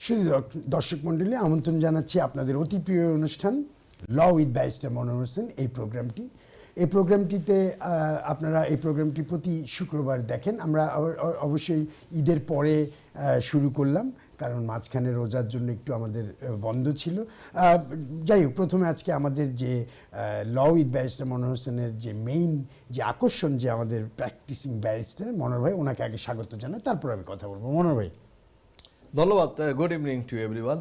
শুধু দর্শক মণ্ডলী, আমন্ত্রণ জানাচ্ছি আপনাদের অতি প্রিয় অনুষ্ঠান ল উইথ ব্যারিস্টার মনোহর হোসেন এই প্রোগ্রামটিতে আপনারা এই প্রোগ্রামটি প্রতি শুক্রবার দেখেন। আমরা অবশ্যই ঈদের পরে শুরু করলাম, কারণ মাঝখানে রোজার জন্য একটু আমাদের বন্ধ ছিল। যাই হোক, প্রথমে আজকে আমাদের যে ল উইথ ব্যারিস্টার মনোহর হোসেনের যে মেইন যে আকর্ষণ, যে আমাদের প্র্যাকটিসিং ব্যারিস্টার মনোহর ভাই, ওনাকে আগে স্বাগত জানাই, তারপর আমি কথা বলবো। মনোহর ভাই, ধন্যবাদ। Good evening to everyone.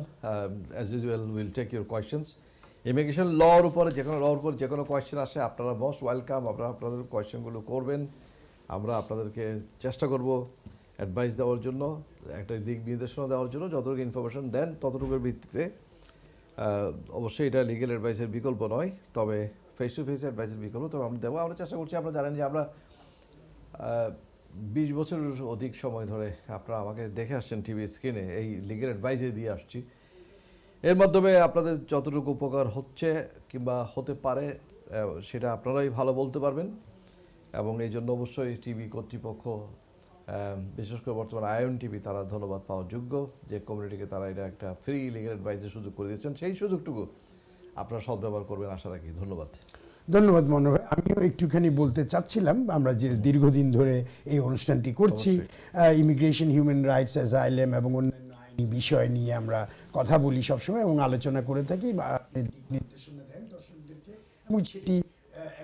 As usual will take your questions. Immigration লর উপরে যে কোনো কোয়েশ্চেন আসে, আপনারা মোস্ট ওয়েলকাম। আপনারা আপনাদের কোয়েশ্চেনগুলো করবেন, আমরা আপনাদেরকে চেষ্টা করব অ্যাডভাইস দেওয়ার জন্য, একটা দিক নির্দেশনা দেওয়ার জন্য। যতটুকু ইনফরমেশন দেন ততটুকুর ভিত্তিতে, অবশ্যই এটা লিগেল অ্যাডভাইসের বিকল্প নয়, তবে ফেস টু ফেস অ্যাডভাইসের বিকল্প তবে আমরা দেবো। আমরা চেষ্টা করছি, আপনারা জানেন যে আমরা 20 বছরের অধিক সময় ধরে আপনারা আমাকে দেখে আসছেন টিভি স্ক্রিনে, এই লিগেল অ্যাডভাইসে দিয়ে আসছি। এর মাধ্যমে আপনাদের যতটুকু উপকার হচ্ছে কিংবা হতে পারে সেটা আপনারাই ভালো বলতে পারবেন। এবং এই জন্য অবশ্যই টিভি কর্তৃপক্ষ, বিশেষ করে বর্তমানে আয়ন টিভি, তারা ধন্যবাদ পাওয়ার যোগ্য যে কমিউনিটিকে তারা এটা একটা ফ্রি লিগেল অ্যাডভাইসের সুযোগ করে দিয়েছেন। সেই সুযোগটুকু আপনারা সদ্ব্যবহার করবেন আশা রাখি। ধন্যবাদ। ধন্যবাদ মনোহর ভাই। আমিও একটুখানি বলতে চাচ্ছিলাম, আমরা যে দীর্ঘদিন ধরে এই অনুষ্ঠানটি করছি, ইমিগ্রেশন, হিউম্যান রাইটস, অ্যাজাইলাম এবং অন্যান্য আইনি বিষয় নিয়ে আমরা কথা বলি সবসময় এবং আলোচনা করে থাকি, দিক নির্দেশনা দেন দর্শকদেরকে, এবং সেটি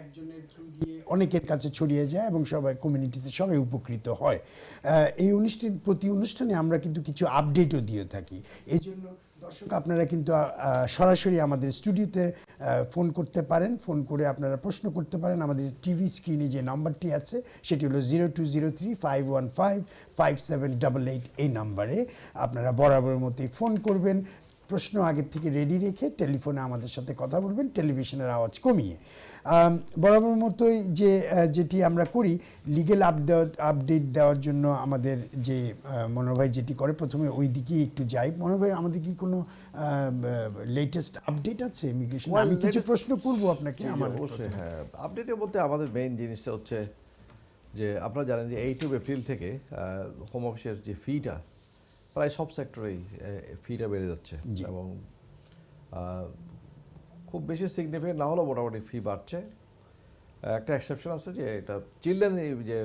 একজনের থ্রু দিয়ে অনেকের কাছে ছড়িয়ে যায় এবং সবাই কমিউনিটিতে সবাই উপকৃত হয়। এই প্রতি অনুষ্ঠানে আমরা কিন্তু কিছু আপডেটও দিয়ে থাকি। এই জন্য দর্শক, আপনারা কিন্তু সরাসরি আমাদের স্টুডিওতে ফোন করতে পারেন। ফোন করে আপনারা প্রশ্ন করতে পারেন। আমাদের টিভি স্ক্রিনে যে নাম্বারটি আছে সেটি হলো 0203-515-5788। এই নাম্বারে আপনারা বরাবরের মতোই ফোন করবেন। প্রশ্ন আগের থেকে রেডি রেখে টেলিফোনে আমাদের সাথে কথা বলবেন, টেলিভিশনের আওয়াজ কমিয়ে। বরাবর মতোই যেটি আমরা করি, লিগেল আপডেট দেওয়ার জন্য আমাদের যে মনোহর ভাই যেটি করে, প্রথমে ওই দিকেই একটু যাই। মনোহর ভাই, আমাদের কি কোনো লেটেস্ট আপডেট আছে ইমিগ্রেশন? আমি কিছু প্রশ্ন করবো আপনাকে। অবশ্যই, হ্যাঁ। আপডেটের মধ্যে আমাদের মেইন জিনিসটা হচ্ছে যে আপনারা জানেন যে 8 এপ্রিল থেকে হোম অফিসের যে ফিটা, প্রায় সব সেক্টরেই ফিটা বেড়ে যাচ্ছে এবং খুব বেশি সিগনিফিকেন্ট না হলেও মোটামুটি ফি বাড়ছে। একটা এক্সেপশন আছে, যে এটা চিলড্রেন, যে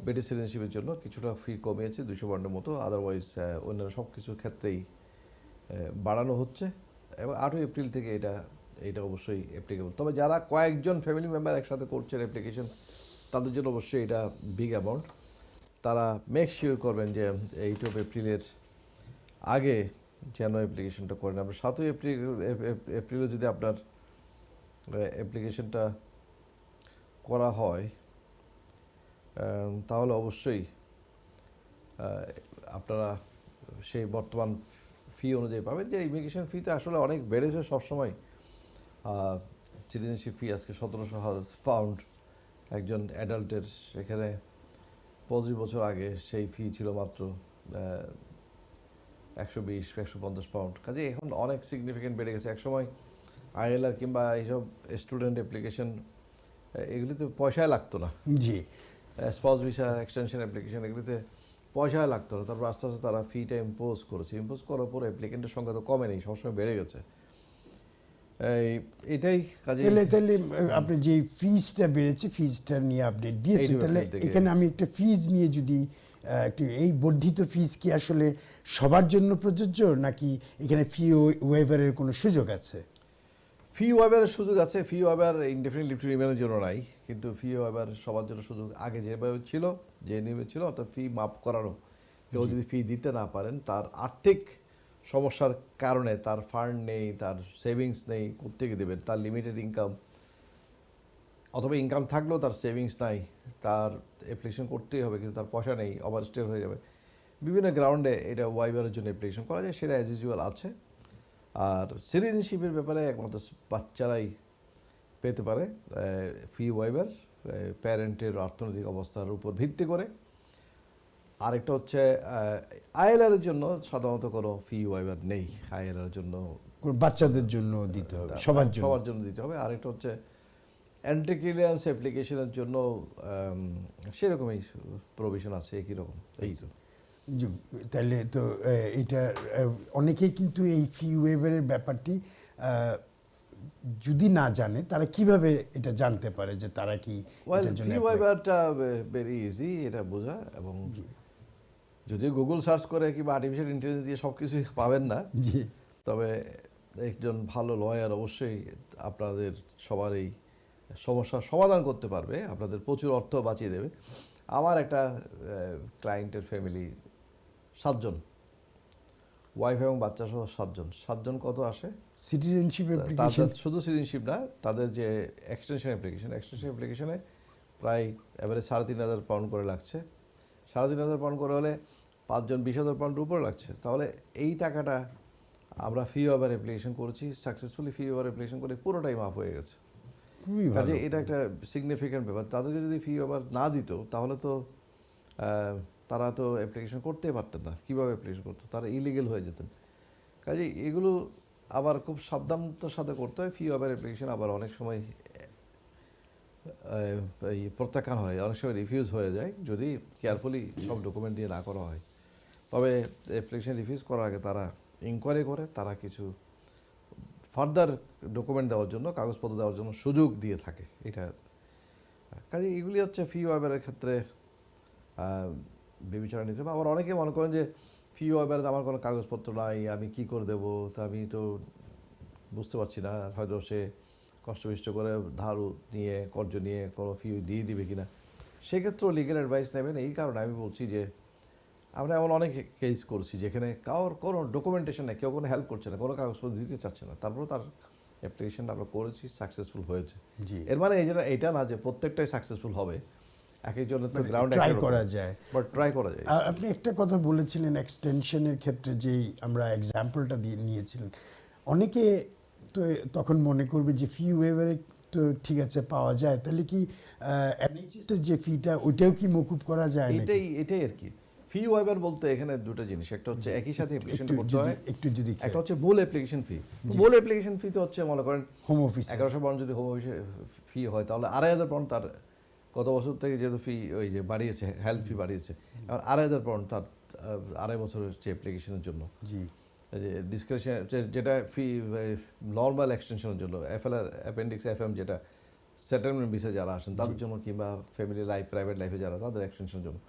ব্রিটিশ সিটিজেনশিপের জন্য কিছুটা ফি কমিয়েছে 200 পাউন্ডের মতো। আদারওয়াইজ অন্যান্য সব কিছুর ক্ষেত্রেই বাড়ানো হচ্ছে এবং 8 এপ্রিল থেকে এটা অবশ্যই অ্যাপ্লিকেবল। তবে যারা কয়েকজন ফ্যামিলি মেম্বার একসাথে করছেন অ্যাপ্লিকেশন, তাদের জন্য অবশ্যই এটা বিগ অ্যামাউন্ট। তারা মেক শিওর করবেন যে 8 এপ্রিলের আগে যেন অ্যাপ্লিকেশনটা করেন। আপনার 7 এপ্রিলে যদি আপনার অ্যাপ্লিকেশনটা করা হয়, তাহলে অবশ্যই আপনারা সেই বর্তমান ফি অনুযায়ী পাবেন। যে ইমিগ্রেশন ফিতে আসলে অনেক বেড়েছে সবসময়। সিটিজেনশিপ ফি আজকে 1700 পাউন্ড একজন অ্যাডাল্টের, সেখানে 25 বছর আগে সেই ফি ছিল মাত্র 120-150 পাউন্ড। কাজে এখন অনেক সিগনিফিকেন্ট বেড়ে গেছে। একসময় আইএলআর কিংবা এইসব স্টুডেন্ট অ্যাপ্লিকেশন, এগুলিতে পয়সায় লাগতো না। জি, স্পাউস ভিসা এক্সটেনশন অ্যাপ্লিকেশন, এগুলিতে পয়সায় লাগতো না। তারপর আস্তে আস্তে তারা ফিটা ইম্পোজ করেছে। ইম্পোজ করার পর অ্যাপ্লিকেন্টের সংখ্যা তো কমে নেই, সবসময় বেড়ে গেছে। এটাই কাজে। তাহলে আপনি যে ফিজটা বেড়েছে, ফিজটা নিয়ে আপডেট দিয়েছেন। তাহলে এখানে আমি একটা ফিজ নিয়ে যদি একটু, এই বর্ধিত ফিজ কি আসলে সবার জন্য প্রযোজ্য, নাকি এখানে ফি ওয়েভারের কোনো সুযোগ আছে? ফি ওয়েভারের সুযোগ আছে। Fee waiver indefinite leave to রিমেইনের জন্য নাই, কিন্তু ফি ওয়েভার সবার জন্য সুযোগ আগে যেভাবে ছিল, যে নিয়মে ছিল, অর্থাৎ ফি মাফ করানো। কেউ যদি ফি দিতে না পারেন, তার আর্থিক সমস্যার কারণে, তার ফান্ড নেই, তার সেভিংস নেই, কোত্থেকে দেবেন? তার লিমিটেড ইনকাম, অথবা ইনকাম থাকলেও তার সেভিংস নাই, তার অ্যাপ্লিকেশন করতেই হবে, কিন্তু তার পয়সা নেই, ওভারস্টে হয়ে যাবে। বিভিন্ন গ্রাউন্ডে এটা ওয়াইভারের জন্য অ্যাপ্লিকেশন করা যায়, সেটা অ্যাজ ইউজুয়াল আছে। আর সিটিজেনশিপের ব্যাপারে একমাত্র বাচ্চারাই পেতে পারে ফি ওয়াইভার, প্যারেন্টের অর্থনৈতিক অবস্থার উপর ভিত্তি করে। আরেকটা হচ্ছে আইএলআর এর জন্য সাধারণত কোনো ফি ওয়াইভার নেই। আইএলআর এর জন্য বাচ্চাদের জন্য দিতে হবে, সবার জন্য দিতে হবে। আরেকটা হচ্ছে এন্ট্রি ক্লিয়ারেন্স অ্যাপ্লিকেশনের জন্য সেরকমই প্রভিশন আছে, একই রকম। এই তো তাহলে তো এটা অনেকেই কিন্তু এই ফি ওয়েভারের ব্যাপারটি যদি না জানে তারা কিভাবে এটা জানতে পারে যে তারা কি ওয়েল এটার জন্য ফি apply- ওয়াইভারটা ভেরি ইজি এটা বোঝা, এবং যদিও গুগল সার্চ করে কিংবা আর্টিফিশিয়াল ইন্টেলিজেন্স দিয়ে সব কিছুই পাবেন না, জি তবে একজন ভালো লয়ার অবশ্যই আপনাদের সবার এই সমস্যার সমাধান করতে পারবে, আপনাদের প্রচুর অর্থ বাঁচিয়ে দেবে। আমার একটা ক্লায়েন্টের ফ্যামিলি 7 জন, ওয়াইফ এবং বাচ্চা সহ 7 জন কত আসে? সিটিজেনশিপ তাদের অ্যাপ্লিকেশন শুধু সিটিজেনশিপ না, তাদের যে এক্সটেনশন অ্যাপ্লিকেশনে প্রায় এবারে 3,500 পাউন্ড করে লাগছে। 3,500 পাউন্ড করে হলে 5 জন 20,000 পাউন্ডের উপরে লাগছে। তাহলে এই টাকাটা আমরা ফি ওভার অ্যাপ্লিকেশন করেছি, সাকসেসফুলি ফি ওভার অ্যাপ্লিকেশন করে পুরোটাই মাফ হয়ে গেছে। খুবই ভালো কাজে এটা একটা সিগনিফিক্যান্ট ব্যাপার। তাদেরকে যদি ফি ওভার না দিত তাহলে তো তারা তো অ্যাপ্লিকেশন করতেই পারতেন না। কীভাবে অ্যাপ্লিকেশন করতো? তারা ইলিগেল হয়ে যেতেন। কাজে এগুলো আবার খুব সাবধানতার সাথে করতে হয়। ফি ওভার অ্যাপ্লিকেশন আবার অনেক সময় এই প্রত্যাখ্যান হয়, অনেক সময় রিফিউজ হয়ে যায় যদি কেয়ারফুলি সব ডকুমেন্ট দিয়ে না করা হয়। তবে অ্যাপ্লিকেশন রিফিউজ করার আগে তারা ইনকোয়ারি করে, তারা কিছু ফার্দার ডকুমেন্ট দেওয়ার জন্য, কাগজপত্র দেওয়ার জন্য সুযোগ দিয়ে থাকে। এটা কাজে এগুলি হচ্ছে ফি ওয়াইভারের ক্ষেত্রে বিবেচনা নিতে হবে। আবার অনেকে মনে করেন যে ফি ওয়াইভারে আমার কোনো কাগজপত্র নাই, আমি কি করে দেবো, তা আমি তো বুঝতে পারছি না, হয়তো সে কষ্টবিষ্ট করে ধার নিয়ে কর্জ নিয়ে কোনো ফি দিয়ে দিবে কিনা। সেক্ষেত্রেও লিগ্যাল অ্যাডভাইস নেবেন। এই কারণে আমি বলছি যে আমরা এমন অনেক কেস করছি যেখানে কারোর কোনো ডকুমেন্টেশন নেই, কেউ কোনো হেল্প করছে না, কোনো কাগজপত্র দিতে চাচ্ছে না, তারপরে তার অ্যাপ্লিকেশনটা আমরা করেছি, সাকসেসফুল হয়েছে। জি এর মানে এটা না যে প্রত্যেকটাই সাকসেসফুল হবে, এক একজনের তো গ্রাউন্ড ট্রাই করা যায়। বাট ট্রাই করা যায়। আপনি একটা কথা বলেছিলেন এক্সটেনশনের ক্ষেত্রে, যেই আমরা এক্সাম্পলটা দিয়ে নিয়েছিলেন, অনেকে তো তখন মনে করবে যে ফি ওয়েভারে তো ঠিক আছে পাওয়া যায়, তাহলে কি NHS এর যে ফিটা ওইটাও কি মকুব করা যায় নাকি? এটাই আর কি। ফি ওয়াইভার বলতে এখানে দুটো জিনিস, একটা হচ্ছে একই সাথে অ্যাপ্লিকেশন করতে হয়, একটু যদি একটা হচ্ছে মূল অ্যাপ্লিকেশন ফি। মূল অ্যাপ্লিকেশন ফি তো হচ্ছে মনে করেন হোম অফিস 1100 পাউন্ড যদি হোম অফিসে ফি হয় তাহলে 2,500 পাউন্ড তার গত বছর থেকে যেহেতু ফি ওই যে বাড়িয়েছে, হেলথ ফি বাড়িয়েছে, আর 2,500 পাউন্ড তার 2.5 বছরের যে অ্যাপ্লিকেশনের জন্য, জি যে ডিসক্রিপশন যেটা ফি নর্মাল এক্সটেনশনের জন্য, FLR অ্যাপেন্ডিক্স FM যেটা সেটেলমেন্ট ভিসা যারা আসেন তাদের জন্য, কিংবা ফ্যামিলি লাইফ প্রাইভেট লাইফে যারা, তাদের এক্সটেনশনের জন্য।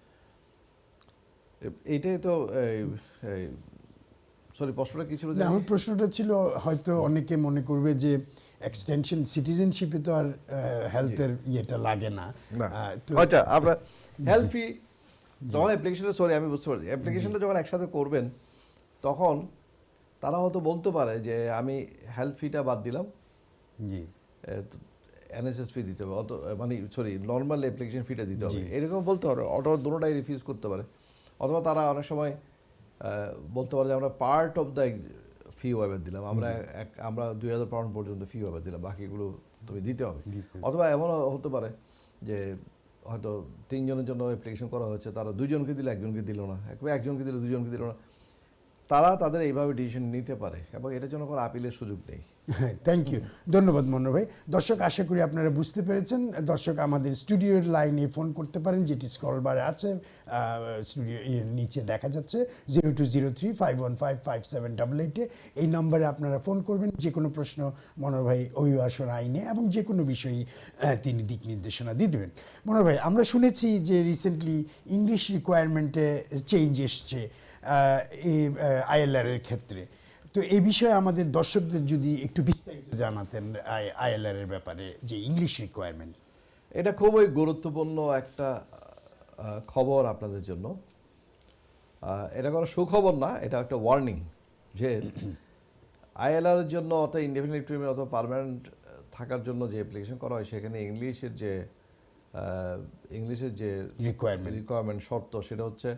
এইটাই তো সরি, প্রশ্নটা কি ছিল? না, আমার প্রশ্নটা ছিল হয়তো অনেকে মনে করবে যে এক্সটেনশন সিটিজেনশিপে তো আর হেলথের ইয়েটা লাগে না। তো হয়তো আপনার হেলথ ফি যখন অ্যাপ্লিকেশনটা, সরি আমি বুঝতে পারছি, অ্যাপ্লিকেশনটা যখন একসাথে করবেন তখন তারা হয়তো বলতে পারে যে আমি হেলথ ফিটা বাদ দিলাম, জি NSS ফি দিতে হবে, মানে সরি নর্মাল অ্যাপ্লিকেশন ফিটা দিতে হবে, জি। এরকম বলতে পারে। অথবা দুটোটাই রিফিউজ করতে পারে, অথবা তারা অনেক সময় বলতে পারে যে আমরা part of the fee waiver দিলাম, আমরা 2,000 পাউন্ড পর্যন্ত ফি ওয়েভার দিলাম, বাকিগুলো তুমি দিতে হবে। অথবা এমনও হতে পারে যে হয়তো 3 জনের জন্য অ্যাপ্লিকেশন করা হয়েছে, তারা 2 জনকে দিলে 1 জনকে দিল না, একজনকে দিলে 2 জনকে দিল না। তারা তাদের এইভাবে ডিসিশন নিতে পারে, এবং এটার জন্য কোনো আপিলের সুযোগ নেই। হ্যাঁ, থ্যাংক ইউ, ধন্যবাদ মনোহর ভাই। দর্শক, আশা করি আপনারা বুঝতে পেরেছেন। দর্শক আমাদের স্টুডিওর লাইনে ফোন করতে পারেন, যেটি স্ক্রল বারে আছে, স্টুডিও নিচে দেখা যাচ্ছে 0203-515-5788। এই নম্বরে আপনারা ফোন করবেন, যে কোনো প্রশ্ন মনোহর ভাই অভিবাসন আইনে এবং যে কোনো বিষয়ে তিনি দিক নির্দেশনা দিয়ে দেবেন। মনোহর ভাই, আমরা শুনেছি যে রিসেন্টলি ইংলিশ রিকোয়ারমেন্টে চেঞ্জ এসছে ILR এর ক্ষেত্রে। তো এই বিষয়ে আমাদের দর্শকদের যদি একটু বিস্তারিত জানাতেন ILR এর ব্যাপারে, যে ইংলিশ রিকোয়ারমেন্ট। এটা খুবই গুরুত্বপূর্ণ একটা খবর আপনাদের জন্য। এটা কোনো সুখবর না, এটা একটা ওয়ার্নিং যে ILR এর জন্য অর্থাৎ ইনডেফিনিট লিভ টু রিমেইন অথবা পার্মানেন্ট থাকার জন্য যে অ্যাপ্লিকেশন করা হয়, সেখানে ইংলিশের যে রিকোয়ারমেন্ট শর্ত, সেটা হচ্ছে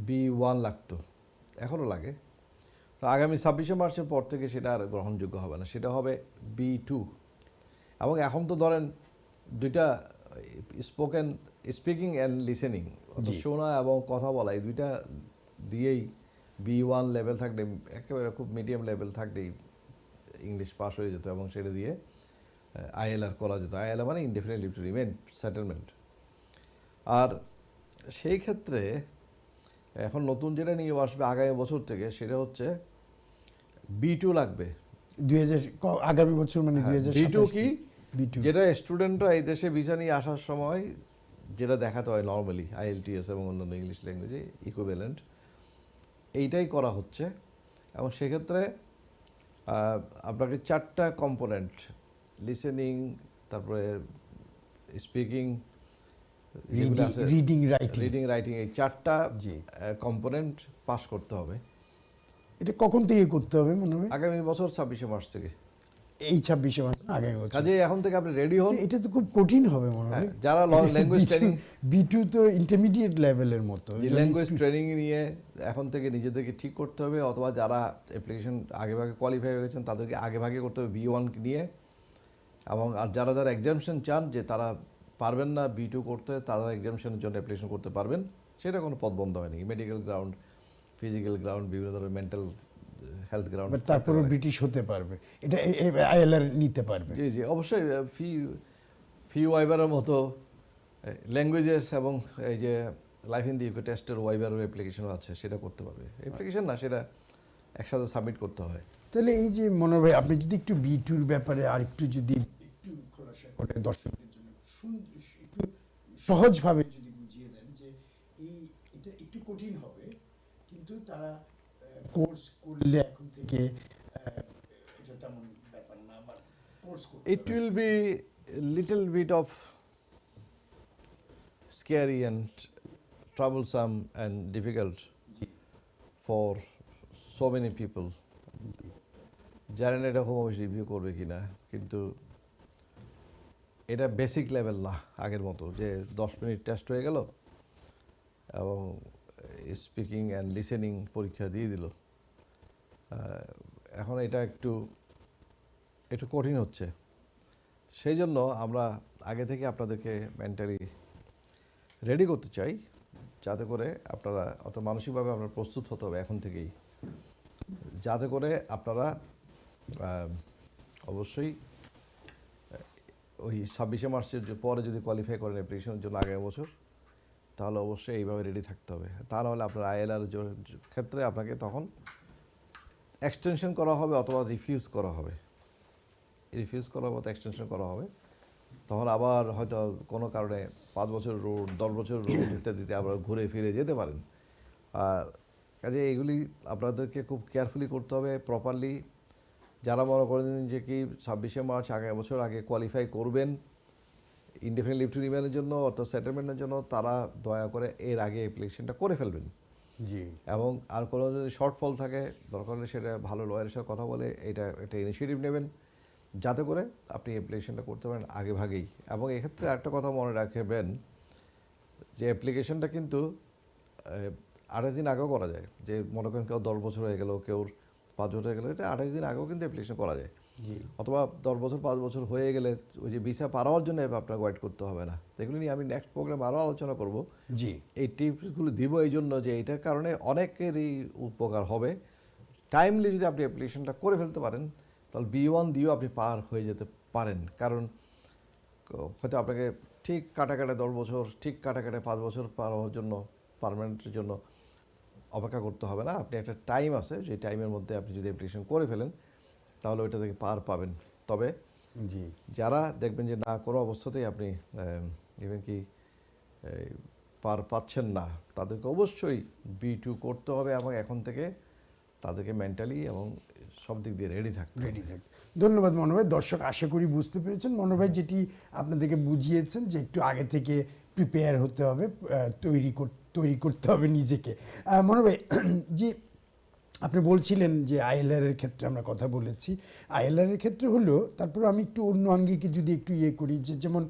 B1 লাগতো, এখনও লাগে। তো আগামী 26শে মার্চের পর থেকে সেটা আর গ্রহণযোগ্য হবে না, সেটা হবে B2। এবং এখন তো ধরেন দুইটা স্পিকিং অ্যান্ড লিসেনিং, শোনা এবং কথা বলা, এই দুইটা দিয়েই B1 লেভেল থাকলে, একেবারে খুব মিডিয়াম লেভেল থাকলেই ইংলিশ পাস হয়ে যেত, এবং সেটা দিয়ে ILR করা যেত। ILR মানে indefinite leave to remain settlement. আর সেই ক্ষেত্রে এখন নতুন যেটা নিয়ে আসবে আগামী বছর থেকে সেটা হচ্ছে B2 লাগবে। আগামী বছর মানে B2 কি? B2 যেটা স্টুডেন্টরা এই দেশে ভিসা নিয়ে আসার সময় যেটা দেখাতে হয় নর্মালি IELTS এবং অন্যান্য ইংলিশ ল্যাঙ্গুয়েজে ইকুইভ্যালেন্ট, এইটাই করা হচ্ছে। এবং সেক্ষেত্রে আপনাকে 4টা কম্পোনেন্ট, লিসেনিং, তারপরে স্পিকিং, রিডিং রাইটিং, এই 4টা জি। কম্পোনেন্ট পাস করতে হবে এটা কখন থেকে করতে হবে মনে হয়? আগামী বছর 26শে মার্চ থেকে। এই 26শে মার্চ না, আগামী বছর। কাজে এখন থেকে আপনি রেডি হন। এটা তো খুব কঠিন হবে মনে হয়। যারা ল্যাঙ্গুয়েজ ট্রেনিং, B2 তো ইন্টারমিডিয়েট লেভেলের মতো। ল্যাঙ্গুয়েজ ট্রেনিং নিয়ে এখন থেকে নিজেদেরকে ঠিক করতে হবে, অথবা যারা অ্যাপ্লিকেশন আগেভাগে কোয়ালিফাই হয়ে গেছেন তাদেরকে আগেভাগে করতে হবে B1 নিয়ে। এবং আর যারা যারা এক্সামশন চান যে তারা পারবেন না B2 করতে, তারা এক্সামশনের জন্য অ্যাপ্লিকেশন করতে পারবেন, সেটা কোনো পথ বন্ধ হয়নি। মেডিকেল গ্রাউন্ড, ফিজিক্যাল গ্রাউন্ড, বিভিন্ন ধরনের মেন্টাল হেলথ গ্রাউন্ড, তারপরে ব্রিটিশ হতে পারবে, এটা ILR নিতে পারবে। জি জি অবশ্যই। ফি ওয়াইবারের মতো ল্যাঙ্গুয়েজেস এবং এই যে লাইফ ইন দি ইউকে টেস্টের ওয়াইবারের অ্যাপ্লিকেশনও আছে, সেটা করতে পারবে। অ্যাপ্লিকেশন না, সেটা একসাথে সাবমিট করতে হয়। তাহলে এই যে মনোহর ভাই, আপনি যদি একটু B2-র ব্যাপারে আর একটু যদি একটু খোলাসা করে দর্শকদের জন্য একটু সহজভাবে যদি বুঝিয়ে দেন যে এটা একটু কঠিন হবে, কিন্তু তারা কোর্স করলে এখন থেকে এটা তেমন ব্যাপার না, বা কোর্স করতে It will be a little bit of scary and troublesome and difficult for so many people. জানি না এটা হোম অফিস রিভিউ করবে কিনা, কিন্তু এটা বেসিক লেভেল না আগের মতো যে 10 মিনিট টেস্ট হয়ে গেল এবং স্পিকিং অ্যান্ড লিসেনিং পরীক্ষা দিয়ে দিল। এখন এটা একটু কঠিন হচ্ছে। সেই জন্য আমরা আগে থেকে আপনাদেরকে মেন্টালি রেডি করতে চাই, যাতে করে আপনারা অত মানসিকভাবে আপনারা প্রস্তুত হতে হবে এখন থেকেই, যাতে করে আপনারা অবশ্যই ওই 26শে মার্চের পরে যদি কোয়ালিফাই করেন অ্যাপ্লিকেশনের জন্য আগামী বছর, তাহলে অবশ্যই এইভাবে রেডি থাকতে হবে। তা নাহলে আপনার ILR ক্ষেত্রে আপনাকে তখন এক্সটেনশন করা হবে অথবা রিফিউজ করা হবে। অথবা এক্সটেনশন করা হবে, তখন আবার হয়তো কোনো কারণে 5 বছর রুট, 10 বছর রুট ইত্যাদিতে আবার ঘুরে ফিরে যেতে পারেন। আর কাজে এইগুলি আপনাদেরকে খুব কেয়ারফুলি করতে হবে প্রপারলি। যারা মনে করেন যে কি 26শে মার্চ আগামী বছর আগে কোয়ালিফাই করবেন ইনডেফিনিট লিভ টু রিমেইনের জন্য অর্থাৎ সেটেলমেন্টের জন্য, তারা দয়া করে এর আগে অ্যাপ্লিকেশনটা করে ফেলবেন। জি। এবং আর কোনো যদি শর্টফল থাকে, দরকার হলে সেটা ভালো লয়ারের সাথে কথা বলে এটা একটা ইনিশিয়েটিভ নেবেন, যাতে করে আপনি অ্যাপ্লিকেশনটা করতে পারেন আগে ভাগেই। এবং এক্ষেত্রে একটা কথা মনে রাখবেন যে অ্যাপ্লিকেশনটা কিন্তু 28 দিন আগেও করা যায়। যে মনে করেন কেউ 10 বছর হয়ে গেল, কেউ 5 বছর হয়ে গেল, এটা 28 দিন আগেও কিন্তু অ্যাপ্লিকেশন করা যায়। জি। অথবা 10 বছর 5 বছর হয়ে গেলে ওই যে ভিসা পাওয়ার জন্য আপনার ওয়েট করতে হবে না। এগুলো নিয়ে আমি নেক্সট প্রোগ্রাম আরও আলোচনা করব। জি। এই টিপসগুলো দিব এই জন্য যে এটার কারণে অনেকেরই উপকার হবে। টাইমলি যদি আপনি অ্যাপ্লিকেশনটা করে ফেলতে পারেন, তাহলে B1 দিয়েও আপনি পার হয়ে যেতে পারেন। কারণ হয়তো আপনাকে ঠিক কাটাকাটা 10 বছর, ঠিক কাটাকাটা 5 বছর পার হওয়ার জন্য, পার্মানেন্টের জন্য অপেক্ষা করতে হবে না। আপনি একটা টাইম আছে, যে টাইমের মধ্যে আপনি যদি অ্যাপ্লিকেশন করে ফেলেন, তাহলে ওইটা থেকে পার পাবেন। তবে জি। যারা দেখবেন যে না, কোনো অবস্থাতেই আপনি ইভেন কি পার পাচ্ছেন না, তাদেরকে অবশ্যই B2 করতে হবে এবং এখন থেকে তাদেরকে মেন্টালি এবং সব দিক দিয়ে রেডি থাকতে হবে। ধন্যবাদ মনোহর ভাই। দর্শক আশা করি বুঝতে পেরেছেন মনোহর ভাই যেটি আপনাদেরকে বুঝিয়েছেন, যে একটু আগে থেকে প্রিপেয়ার হতে হবে, তৈরি করতে হবে নিজেকে। মনোহর ভাই, যে আপনি বলছিলেন যে ILR এর ক্ষেত্রে আমরা কথা বলেছি, ILR এর ক্ষেত্রে হলো, তারপর আমি একটু অন্য আঙ্গিকে যদি একটু করি, যে যেমন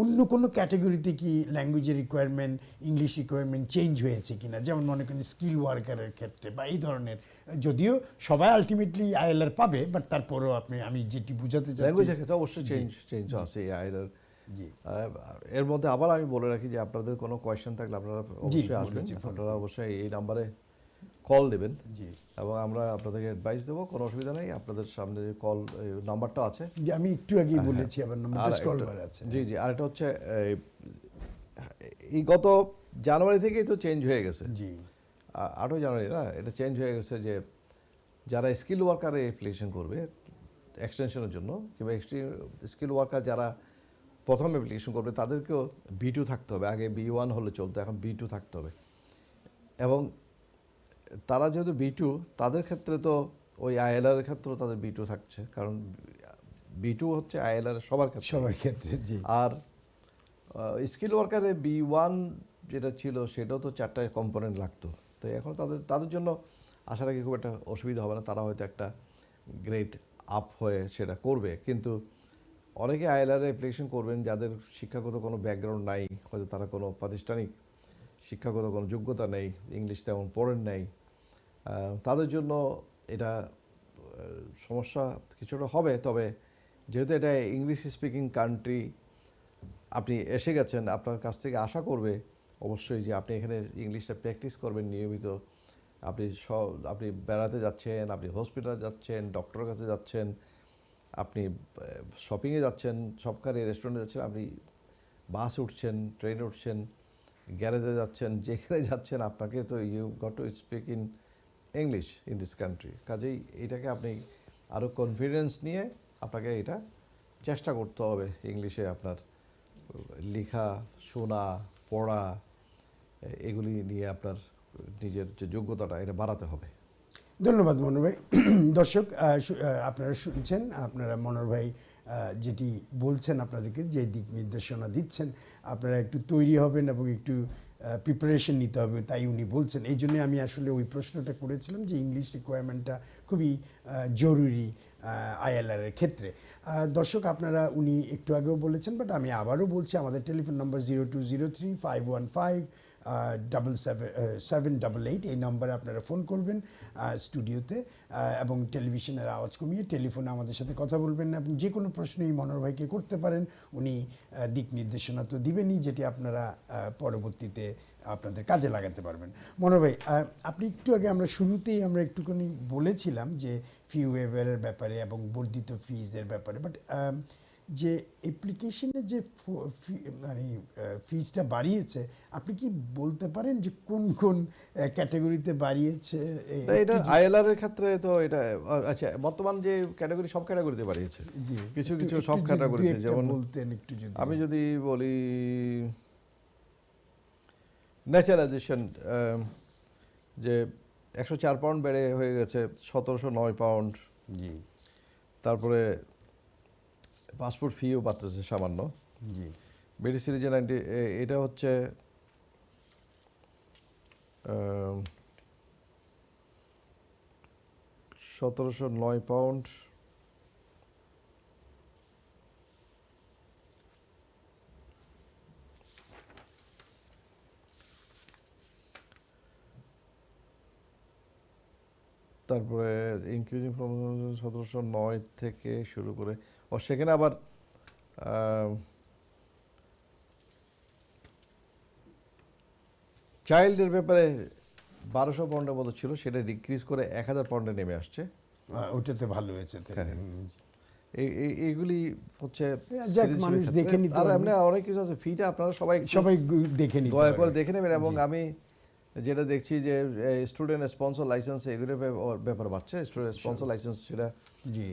অন্য কোনো ক্যাটাগরিতে কি ল্যাঙ্গুয়েজের রিকোয়ারমেন্ট, ইংলিশ রিকোয়ারমেন্ট চেঞ্জ হয়েছে কিনা, যেমন মনে করেন স্কিল ওয়ার্কারের ক্ষেত্রে বা এই ধরনের, যদিও সবাই আলটিমেটলি ILR পাবে, বাট তারপরেও আমি যেটি বুঝাতে চাচ্ছি, ল্যাঙ্গুয়েজের ক্ষেত্রে অবশ্যই চেঞ্জ আছে ILR। জি। এর মধ্যে আবার আমি বলে রাখি যে আপনাদের কোনো কোয়েশ্চেন থাকলে আপনারা অবশ্যই আসবেন, আপনারা অবশ্যই এই নাম্বারে কল দেবেন। জি। এবং আমরা আপনাদেরকে অ্যাডভাইস দেবো, কোনো অসুবিধা নেই। আপনাদের সামনে যে কল নাম্বারটা আছে, আমি একটু আগেই বলেছি, আবার নাম্বারটা স্ক্রল করা আছে। জি জি। আর এটা হচ্ছে এই গত জানুয়ারি থেকেই তো চেঞ্জ হয়ে গেছে, জি 8ই জানুয়ারি না, এটা চেঞ্জ হয়ে গেছে যে যারা স্কিল ওয়ার্কারে অ্যাপ্লিকেশন করবে এক্সটেনশনের জন্য, কিংবা স্কিল ওয়ার্কার যারা প্রথম অ্যাপ্লিকেশন করবে তাদেরকেও B2 থাকতে হবে। আগে B1 হলে চলতো, এখন B2 থাকতে হবে। এবং তারা যেহেতু B2, তাদের ক্ষেত্রে তো ওই ILR এর ক্ষেত্রেও তাদের B2 থাকছে, কারণ B2 হচ্ছে ILR সবার ক্ষেত্রে। সবার ক্ষেত্রে জি। আর স্কিল ওয়ার্কারে B1 যেটা ছিল সেটাও তো 4টা কম্পোনেন্ট লাগতো। তো এখন তাদের জন্য আশা রাখি খুব একটা অসুবিধা হবে না, তারা হয়তো একটা গ্রেড আপ হয়ে সেটা করবে। কিন্তু অনেকে ILR অ্যাপ্লিকেশন করবেন যাদের শিক্ষাগত কোনো ব্যাকগ্রাউন্ড নাই, হয়তো তারা কোনো প্রাতিষ্ঠানিক শিক্ষাগত কোনো যোগ্যতা নেই, ইংলিশ তেমন পড়েন নাই, তাদের জন্য এটা সমস্যা কিছুটা হবে। তবে যেহেতু এটা ইংলিশ স্পিকিং কান্ট্রি, আপনি এসে গেছেন, আপনার কাছ থেকে আশা করবে অবশ্যই যে আপনি এখানে ইংলিশটা প্র্যাকটিস করবেন নিয়মিত। আপনি বেড়াতে যাচ্ছেন, আপনি হসপিটালে যাচ্ছেন, ডক্টরের কাছে যাচ্ছেন, আপনি শপিংয়ে যাচ্ছেন, সবখানে রেস্টুরেন্টে যাচ্ছেন, আপনি বাসে উঠছেন, ট্রেনে উঠছেন, গ্যারেজে যাচ্ছেন, যেখানে যাচ্ছেন আপনাকে তো you got to speak in English in this country. কাজেই এটাকে আপনি আরও কনফিডেন্স নিয়ে আপনাকে এটা চেষ্টা করতে হবে ইংলিশে আপনার লেখা, শোনা, পড়া, এগুলি নিয়ে আপনার নিজের যে যোগ্যতাটা এটা বাড়াতে হবে। ধন্যবাদ মনোহর ভাই। দর্শক আপনারা শুনছেন, আপনারা মনোহর ভাই যেটি বলছেন, আপনাদেরকে যে দিক নির্দেশনা দিচ্ছেন, আপনারা একটু তৈরি হবেন এবং একটু প্রিপারেশন নিতে হবে, তাই উনি বলছেন। এই জন্যে আমি আসলে ওই প্রশ্নটা করেছিলাম যে ইংলিশ রিকোয়ারমেন্টটা খুবই জরুরি ILR এর ক্ষেত্রে। দর্শক আপনারা, উনি একটু আগেও বলেছেন, বাট আমি আবারও বলছি, আমাদের টেলিফোন নম্বর 0203-515-788, এই নম্বরে আপনারা ফোন করবেন স্টুডিওতে, এবং টেলিভিশনের আওয়াজ কমিয়ে টেলিফোনে আমাদের সাথে কথা বলবেন, এবং যে কোনো প্রশ্নই মনোহর ভাইকে করতে পারেন। উনি দিক নির্দেশনা তো দিবেনই, যেটি আপনারা পরবর্তীতে আপনাদের কাজে লাগাতে পারবেন। মনোহর ভাই, আপনি একটু আগে আমরা একটুখানি বলেছিলাম যে ফি ওয়েভারের ব্যাপারে এবং বর্ধিত ফিজের ব্যাপারে, বাট যে অ্যাপ্লিকেশনের যে মানে ফিজটা বাড়িয়েছে, আপনি কি বলতে পারেন যে কোন কোন ক্যাটাগরিতে বাড়িয়েছে? এটা ILR এর ক্ষেত্রে তো এটা আচ্ছা, বর্তমান যে ক্যাটাগরি সব ক্যাটাগরিতে বাড়িয়েছে, জি কিছু কিছু সব ক্যাটাগরিতে। যেমন বলতেন একটু যদি। আমি যদি বলি ন্যাচারালাইজেশন, যে 104 পাউন্ড বেড়ে হয়ে গেছে 1709 পাউন্ড। জি তারপরে পাসপোর্ট ফিও বাড়তেছে সামান্য। জি ব্রিটিশ সিটিজেন এটা হচ্ছে 1709 পাউন্ড। তারপরে ইনক্রিজিং ফ্রম 1709 থেকে শুরু করে, সেখানে আবার চাইল্ডের ব্যাপারে 1200 পাউন্ডের মতো ছিল, সেটা ডিক্রিজ করে 1000 পাউন্ডে নেমে আসছে। ওটাতে ভালো হয়েছে। এইগুলি হচ্ছে যাক, মানুষ দেখে নিতে আর পারবে। এমনি অনেক কিছু আছে, ফিটা আপনারা সবাই দেখে নিতে দয়া করে পারবে। দেখে নেবেন। এবং আমি যেটা দেখছি যে স্টুডেন্ট স্পন্সর লাইসেন্স এগুলোর ব্যাপার বাড়ছে। স্টুডেন্ট স্পন্সর লাইসেন্স সেটা জি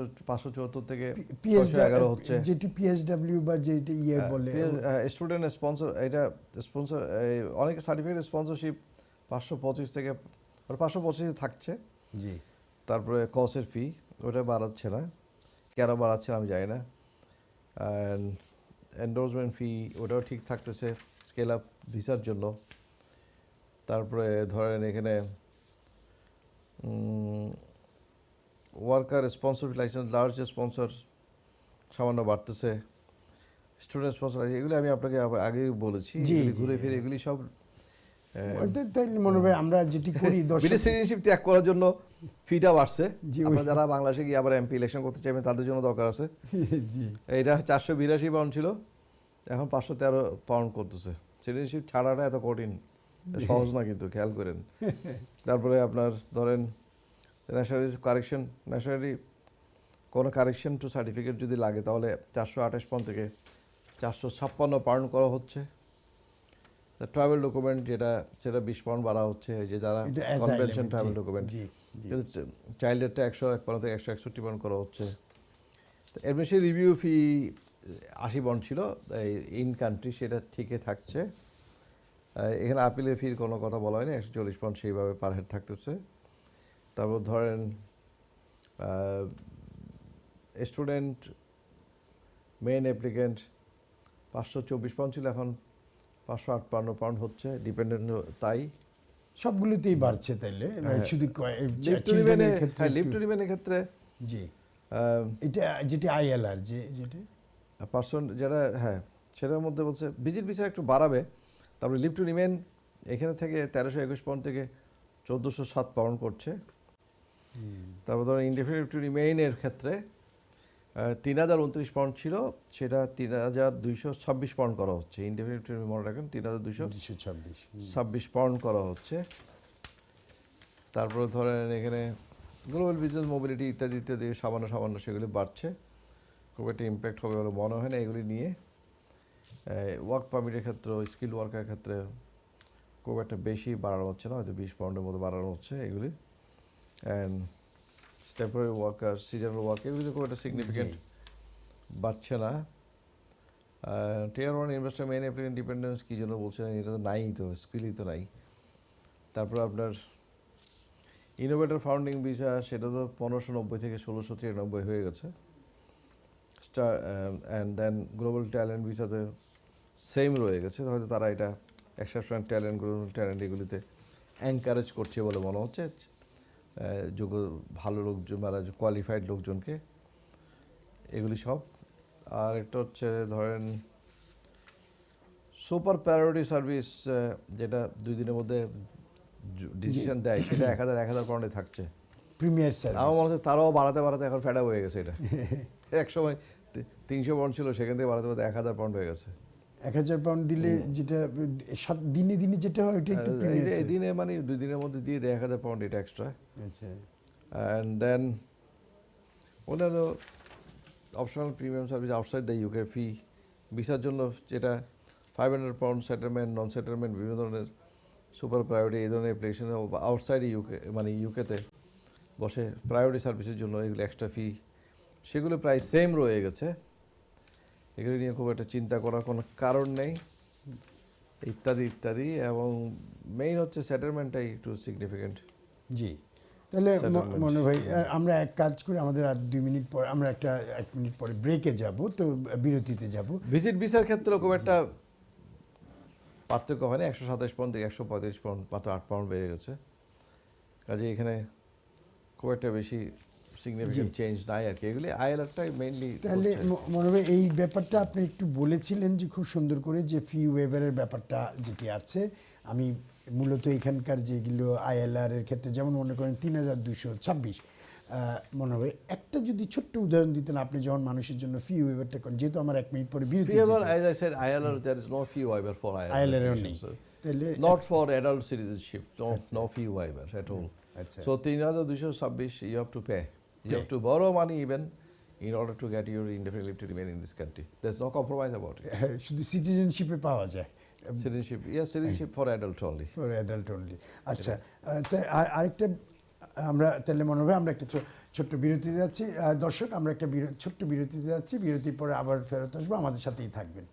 574 থেকে PSW 611 হচ্ছে, যেটি PSW বা যেটি বলে স্টুডেন্ট স্পন্সর। এটা স্পন্সর অনেক সার্টিফিকেট স্পন্সরশিপ 525 থেকে 525 থাকছে। জি তারপরে কোর্সের ফি ওটা বাড়াচ্ছে না, কেন বাড়াচ্ছে আমি জানি না। এন্ডোর্সমেন্ট ফি ওটাও ঠিক থাকতেছে স্কেল আপ ভিসার জন্য। তারপরে ধরেন এখানে worker sponsor licence, large sponsor সামান্য বাড়তেছে, স্টুডেন্ট স্পন্সর এগুলি আমি আপনাকে আগেই বলেছি। ঘুরে ফিরে এগুলি সব তাই মনে হয় আমরা যেটি করি বিদেশি সিটিজেনশিপ ত্যাগ করার জন্য ফিটা বাড়ছে। জি, আপনারা যারা বাংলাদেশে গিয়ে আবার এমপি ইলেকশন করতে চাইবেন তাদের জন্য দরকার আছে। জি এটা 482 পাউন্ড ছিল, এখন 513 পাউন্ড করতেছে। সিটিজেনশিপ ছাড়াটা এত কঠিন, সহজ না কিন্তু, খেয়াল করেন। তারপরে আপনার ধরেন ন্যাশনালিটি কারেকশন, ন্যাশনালিটি কোনো কারেকশন টু সার্টিফিকেট যদি লাগে তাহলে 428 পাউন্ড থেকে 456 পাউন্ড করা হচ্ছে। তা ট্রাভেল ডকুমেন্ট যেটা সেটা 20 পাউন্ড বাড়া হচ্ছে, এই যে যারা এটা asylum, কনভেনশন জি, ট্রাভেল ডকুমেন্ট, জি, জি। কিন্তু চাইল্ডেরটা 101 পাউন্ড থেকে 161 পাউন্ড করা হচ্ছে। এর বেশি রিভিউ ফি 80 পাউন্ড ছিল এই ইন কান্ট্রি, সেটা ঠিকই থাকছে। এখানে আপিলের ফির কোনো কথা বলা হয়নি, 140 পাউন্ড সেইভাবে পার হেড থাকতেছে। তারপর ধরেন স্টুডেন্ট মেইন অ্যাপ্লিকেন্ট 524 পাউন্ড ছিল, এখন 558 পাউন্ড হচ্ছে, ডিপেন্ডেন্ট তাই। সবগুলোতেই বাড়ছে তাইলে, শুধু লিভ টু রিমেনের ক্ষেত্রে, লিভ টু রিমেনের ক্ষেত্রে জি, এটা যেটা আইএলআর যেটা পার্সন যেটা, হ্যাঁ সেটার মধ্যে বলছে ভিজিট ভিসা একটু বাড়াবে। তারপরে লিভ টু রিমেন এখানে থেকে 1321 পাউন্ড থেকে 1407 পাউন্ড করছে। তারপর ধরো ইনডেফিনিট টু রিমেইনের ক্ষেত্রে 3029 পাউন্ড ছিল, সেটা 3226 পাউন্ড করা হচ্ছে। ইনডেফিনিট টু রিমেইন মনে রাখেন 3226 পাউন্ড করা হচ্ছে। তারপরে ধরেন এখানে গ্লোবাল বিজনেস মোবিলিটি ইত্যাদি ইত্যাদি সামান্য সামান্য সেগুলি বাড়ছে, খুব একটা ইম্প্যাক্ট হবে বলে মনে হয় না এগুলি নিয়ে। ওয়ার্ক পারমিটের ক্ষেত্রে, স্কিল ওয়ার্কের ক্ষেত্রে খুব একটা বেশি বাড়ানো হচ্ছে না, হয়তো 20 পাউন্ডের মতো বাড়ানো হচ্ছে এগুলি। And temporary worker, seasonal work, এগুলিতে খুব একটা সিগনিফিকেন্ট বাড়ছে না। টিয়ার 1 ইনভেস্টর মেইন অ্যাপ্লিকেন্ট ডিপেন্ডেন্স কী জন্য বলছেন, এটা তো নাই, তো স্কিলই তো নাই। তারপর আপনার ইনোভেটর ফাউন্ডিং ভিসা, সেটা তো 1590 থেকে 1693 হয়ে গেছে। অ্যান্ড দেন গ্লোবাল ট্যালেন্ট ভিসাতে সেম রয়ে গেছে, হয়তো তারা এটা এক্সেপশনাল ট্যালেন্ট, গ্লোবাল ট্যালেন্ট এগুলিতে এনকারেজ করছে বলে মনে হচ্ছে, যোগ্য ভালো লোকজন বা কোয়ালিফাইড লোকজনকে, এগুলি সব। আর একটা হচ্ছে ধরেন সুপার প্রায়োরিটি সার্ভিস, যেটা 2 দিনের মধ্যে ডিসিশন দেয়, সেটা 1000 পাউন্ডে থাকছে প্রিমিয়ার স্যার। আমার মনে হচ্ছে তারাও বাড়াতে বাড়াতে এখন ফেডা হয়ে গেছে। এটা এক সময় 300 পাউন্ড ছিল, সেখান থেকে বাড়াতে বাড়াতে 1000 পাউন্ড হয়ে গেছে। 1000 পাউন্ড দিলে যেটা দিনে দিনে যেটা হয় ওটা একটু এই দিনে মানে 2 দিনের মধ্যে দিয়ে দেয় 1000 পাউন্ড, এটা এক্সট্রা। আচ্ছা। অ্যান্ড দেন অন্যান্য optional premium service outside the UK fee ভিসার জন্য, যেটা 500 পাউন্ড সেটেলমেন্ট, নন সেটেলমেন্ট, বিভিন্ন ধরনের সুপার প্রায়োরিটি এই ধরনের অ্যাপ্লিকেশন আউটসাইড ইউকে মানে ইউকেতে বসে প্রায়োরিটি সার্ভিসের জন্য এগুলো এক্সট্রা ফি, সেগুলো প্রায় সেম রয়ে গেছে। এগুলো নিয়ে খুব একটা চিন্তা করার কোনো কারণ নেই, ইত্যাদি ইত্যাদি। এবং মেইন হচ্ছে সেটেলমেন্টটাই একটু সিগনিফিকেন্ট। জি, তাহলে Settlement. মনে ভাই আমরা এক কাজ করি, আমাদের আর 2 মিনিট পর আমরা 1 মিনিট পরে ব্রেকে যাব, তো বিরতিতে যাব। ভিজিট ভিসার ক্ষেত্রে খুব একটা পার্থক্য হয় না, 127 পাউন্ড থেকে 135 পাউন্ড, মাত্র 8 পাউন্ড বেড়ে গেছে। কাজে এখানে খুব একটা বেশি সিগনিফিকেন্ট চেঞ্জ নাই আর কি। এগুলি আইএলআরটাই মেইনলি। তাহলে মনে হয় এই ব্যাপারটা আপনি একটু বলেছিলেন যে খুব সুন্দর করে, যে ফি ওয়েভারের ব্যাপারটা যেটি আছে, আমি মূলত এখানকার যেগুলো আইএলআর এর ক্ষেত্রে যেমন মনে করেন 3226, মনে হয় একটা যদি ছোট্ট উদাহরণ দিতেন আপনি যখন মানুষের জন্য ফি ওয়েভারটা করেন, যেহেতু আমার 1 মিনিট পরে বিরতি। Fee waiver, as I said, ILR, there is no fee waiver for ILR. ILR নেই তাহলে, Not for adult citizenship, no fee waiver at all. আচ্ছা। So 3226, you have to pay. You have to borrow money even in order to get your indefinite leave to remain in this country. There's no compromise about it. হ্যাঁ, শুধু সিটিজেনশিপে পাওয়া যায়, Citizenship, yes, citizenship for adult only. For adult only. আচ্ছা, আরেকটা আমরা তাহলে মনে হয় আমরা একটা ছোট্ট বিরতিতে যাচ্ছি। দর্শক, আমরা একটা ছোট্ট বিরতিতে যাচ্ছি, বিরতির পরে আবার ফেরত আসবো, আমাদের সাথেই থাকবেন।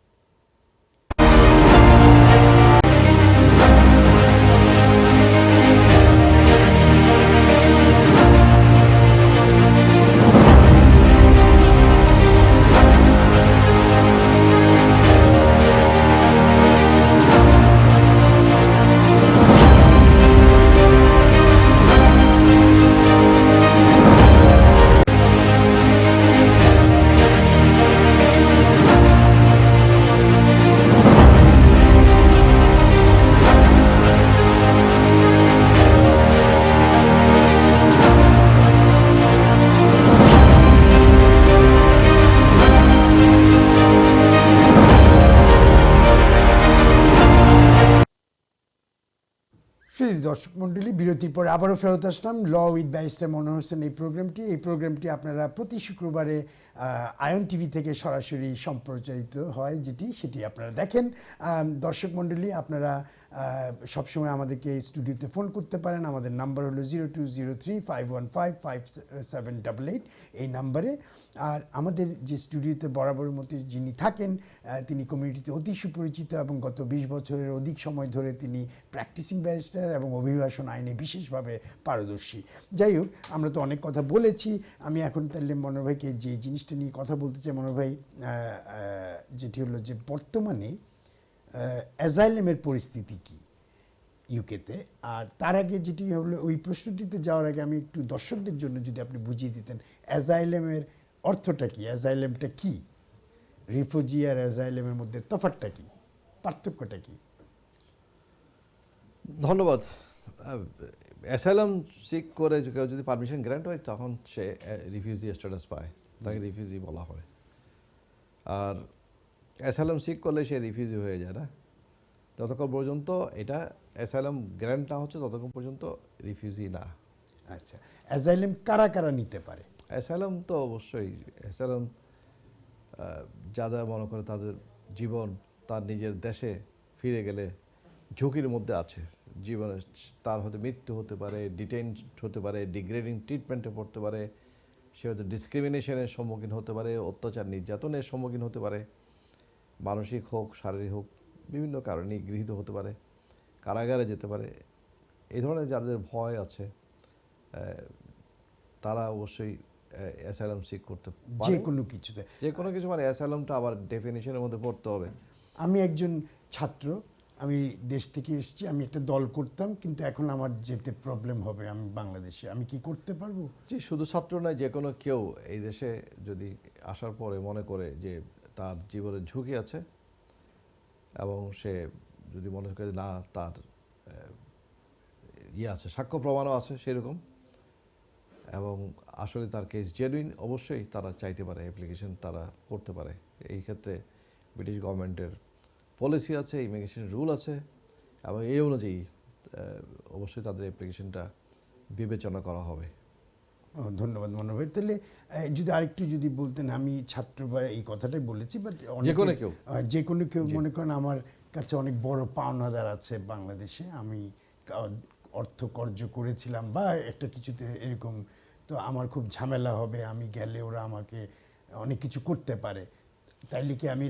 সুপ্রিয় দর্শক মণ্ডলী, বিরতির পরে আবারও ফেরত আসলাম ল উইথ ব্যারিস্টার মনোহর হোসেন এই প্রোগ্রামটি আপনারা প্রতি শুক্রবারে আয়ন টিভি থেকে সরাসরি সম্প্রচারিত হয়, সেটি আপনারা দেখেন। দর্শক মণ্ডলী, আপনারা সবসময় আমাদেরকে স্টুডিওতে ফোন করতে পারেন। আমাদের নাম্বার হলো 0203-515-5788 এই নাম্বারে। আর আমাদের যে স্টুডিওতে বরাবরের মতো যিনি থাকেন, তিনি কমিউনিটিতে অতি সুপরিচিত এবং গত 20 বছরের অধিক সময় ধরে তিনি প্র্যাকটিসিং ব্যারিস্টার এবং অভিবাসন আইনে বিশেষভাবে পারদর্শী। যাই হোক, আমরা তো অনেক কথা বলেছি। আমি এখন তাহলে মনোহর ভাইকে যে জিনিসটা নিয়ে কথা বলতে চাই, মনোহর ভাই, যেটি হলো যে বর্তমানে অ্যাজাইলামের পরিস্থিতি কি ইউকেতে। আর তার আগে যেটি হলো, ওই প্রশ্নটিতে যাওয়ার আগে আমি একটু দর্শকদের জন্য যদি আপনি বুঝিয়ে দিতেন অ্যাজাইলামের অর্থটা কি, অ্যাজাইলামটা কি, রিফিউজি আর অ্যাজাইলামের মধ্যে তফাৎটা কি, পার্থক্যটা কি? ধন্যবাদ। অ্যাসাইলাম সিক করে কেউ যদি পারমিশন গ্র্যান্ট হয়, তখন সে রিফিউজি স্ট্যাটাস পায়, তাকে রিফিউজি বলা হয়। আর অ্যাসাইলাম সিক করলে সে রিফিউজি হয়ে যায় না। যতক্ষণ পর্যন্ত এটা অ্যাসাইলাম গ্র্যান্ট না হচ্ছে, ততক্ষণ পর্যন্ত রিফিউজি না। আচ্ছা, অ্যাজাইলাম কারা কারা নিতে পারে? অ্যাসাইলাম তো অবশ্যই, অ্যাসাইলাম যারা মনে করে তাদের জীবন তার নিজের দেশে ফিরে গেলে ঝুঁকির মধ্যে আছে, জীবনে তার হয়তো মৃত্যু হতে পারে, ডিটেইনড হতে পারে, ডিগ্রেডিং ট্রিটমেন্টে পড়তে পারে, সে হয়তো ডিসক্রিমিনেশনের সম্মুখীন হতে পারে, অত্যাচার নির্যাতনের সম্মুখীন হতে পারে, মানসিক হোক শারীরিক হোক, বিভিন্ন কারণেই গৃহীত হতে পারে, কারাগারে যেতে পারে। এই ধরনের যাদের ভয় আছে তারা অবশ্যই অ্যাসাইলাম সিক করতে পারে। যে কোনো কিছুতে, যে কোনো কিছু, মানে অ্যাসাইলামটা আবার ডেফিনিশনের মধ্যে পড়তে হবে। আমি একজন ছাত্র, আমি দেশ থেকে এসেছি, আমি একটা দল করতাম, কিন্তু এখন আমার যেতে প্রবলেম হবে, আমি বাংলাদেশে, আমি কি করতে পারবো? যে শুধু ছাত্র নয়, যে কোনো কেউ এই দেশে যদি আসার পরে মনে করে যে তার জীবনের ঝুঁকি আছে এবং সে যদি মনে করে না তার আছে, সাক্ষ্য প্রমাণও আছে সেরকম, এবং আসলে তার কেস জেনুইন, অবশ্যই তারা চাইতে পারে, অ্যাপ্লিকেশন তারা করতে পারে। এই ক্ষেত্রে ব্রিটিশ গভর্নমেন্টের পলিসি আছে, ইমিগ্রেশন রুল আছে, এবং এই অনুযায়ী অবশ্যই তাদের অ্যাপ্লিকেশনটা বিবেচনা করা হবে। ধন্যবাদ মনোহর ভাই। তাহলে যদি আরেকটু যদি বলতেন, আমি ছাত্র বা এই কথাটাই বলেছি, বাট যে কোনো কেউ মনে করেন আমার কাছে অনেক বড় পাওনাদার আছে বাংলাদেশে, আমি অর্থ কর্য করেছিলাম বা একটা কিছুতে এরকম, তো আমার খুব ঝামেলা হবে, আমি গেলে ওরা আমাকে অনেক কিছু করতে পারে, তাইলে কি আমি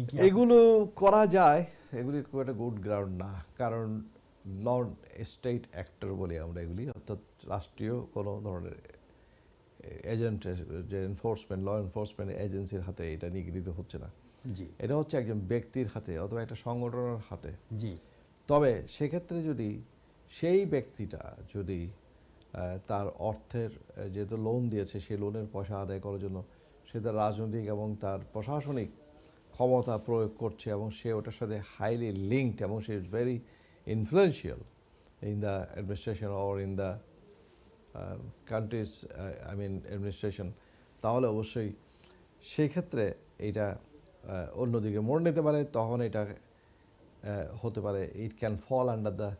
কি এগুলো করা যায়? এগুলি খুব একটা গুড গ্রাউন্ড না, কারণ নন স্টেট অ্যাক্টর বলি আমরা এগুলি, অর্থাৎ রাষ্ট্রীয় কোনো ধরনের এজেন্ট, যে এনফোর্সমেন্ট, ল এনফোর্সমেন্ট এজেন্সির হাতে এটা নিগৃহীত হচ্ছে না। জি, এটা হচ্ছে একজন ব্যক্তির হাতে অথবা একটা সংগঠনের হাতে। জি, তবে সেক্ষেত্রে যদি সেই ব্যক্তিটা যদি তার অর্থের, যেহেতু লোন দিয়েছে, সেই লোনের পয়সা আদায় করার জন্য সে তার রাজনৈতিক এবং তার প্রশাসনিক ক্ষমতা প্রয়োগ করছে, এবং সে ওটার সাথে হাইলি লিঙ্কড, এবং সে is very influential in the administration or in the country's administration, তাহলে অবশ্যই সেই ক্ষেত্রে এইটা অন্যদিকে মোড় নিতে পারে। তখন এটা হতে পারে, it can fall under the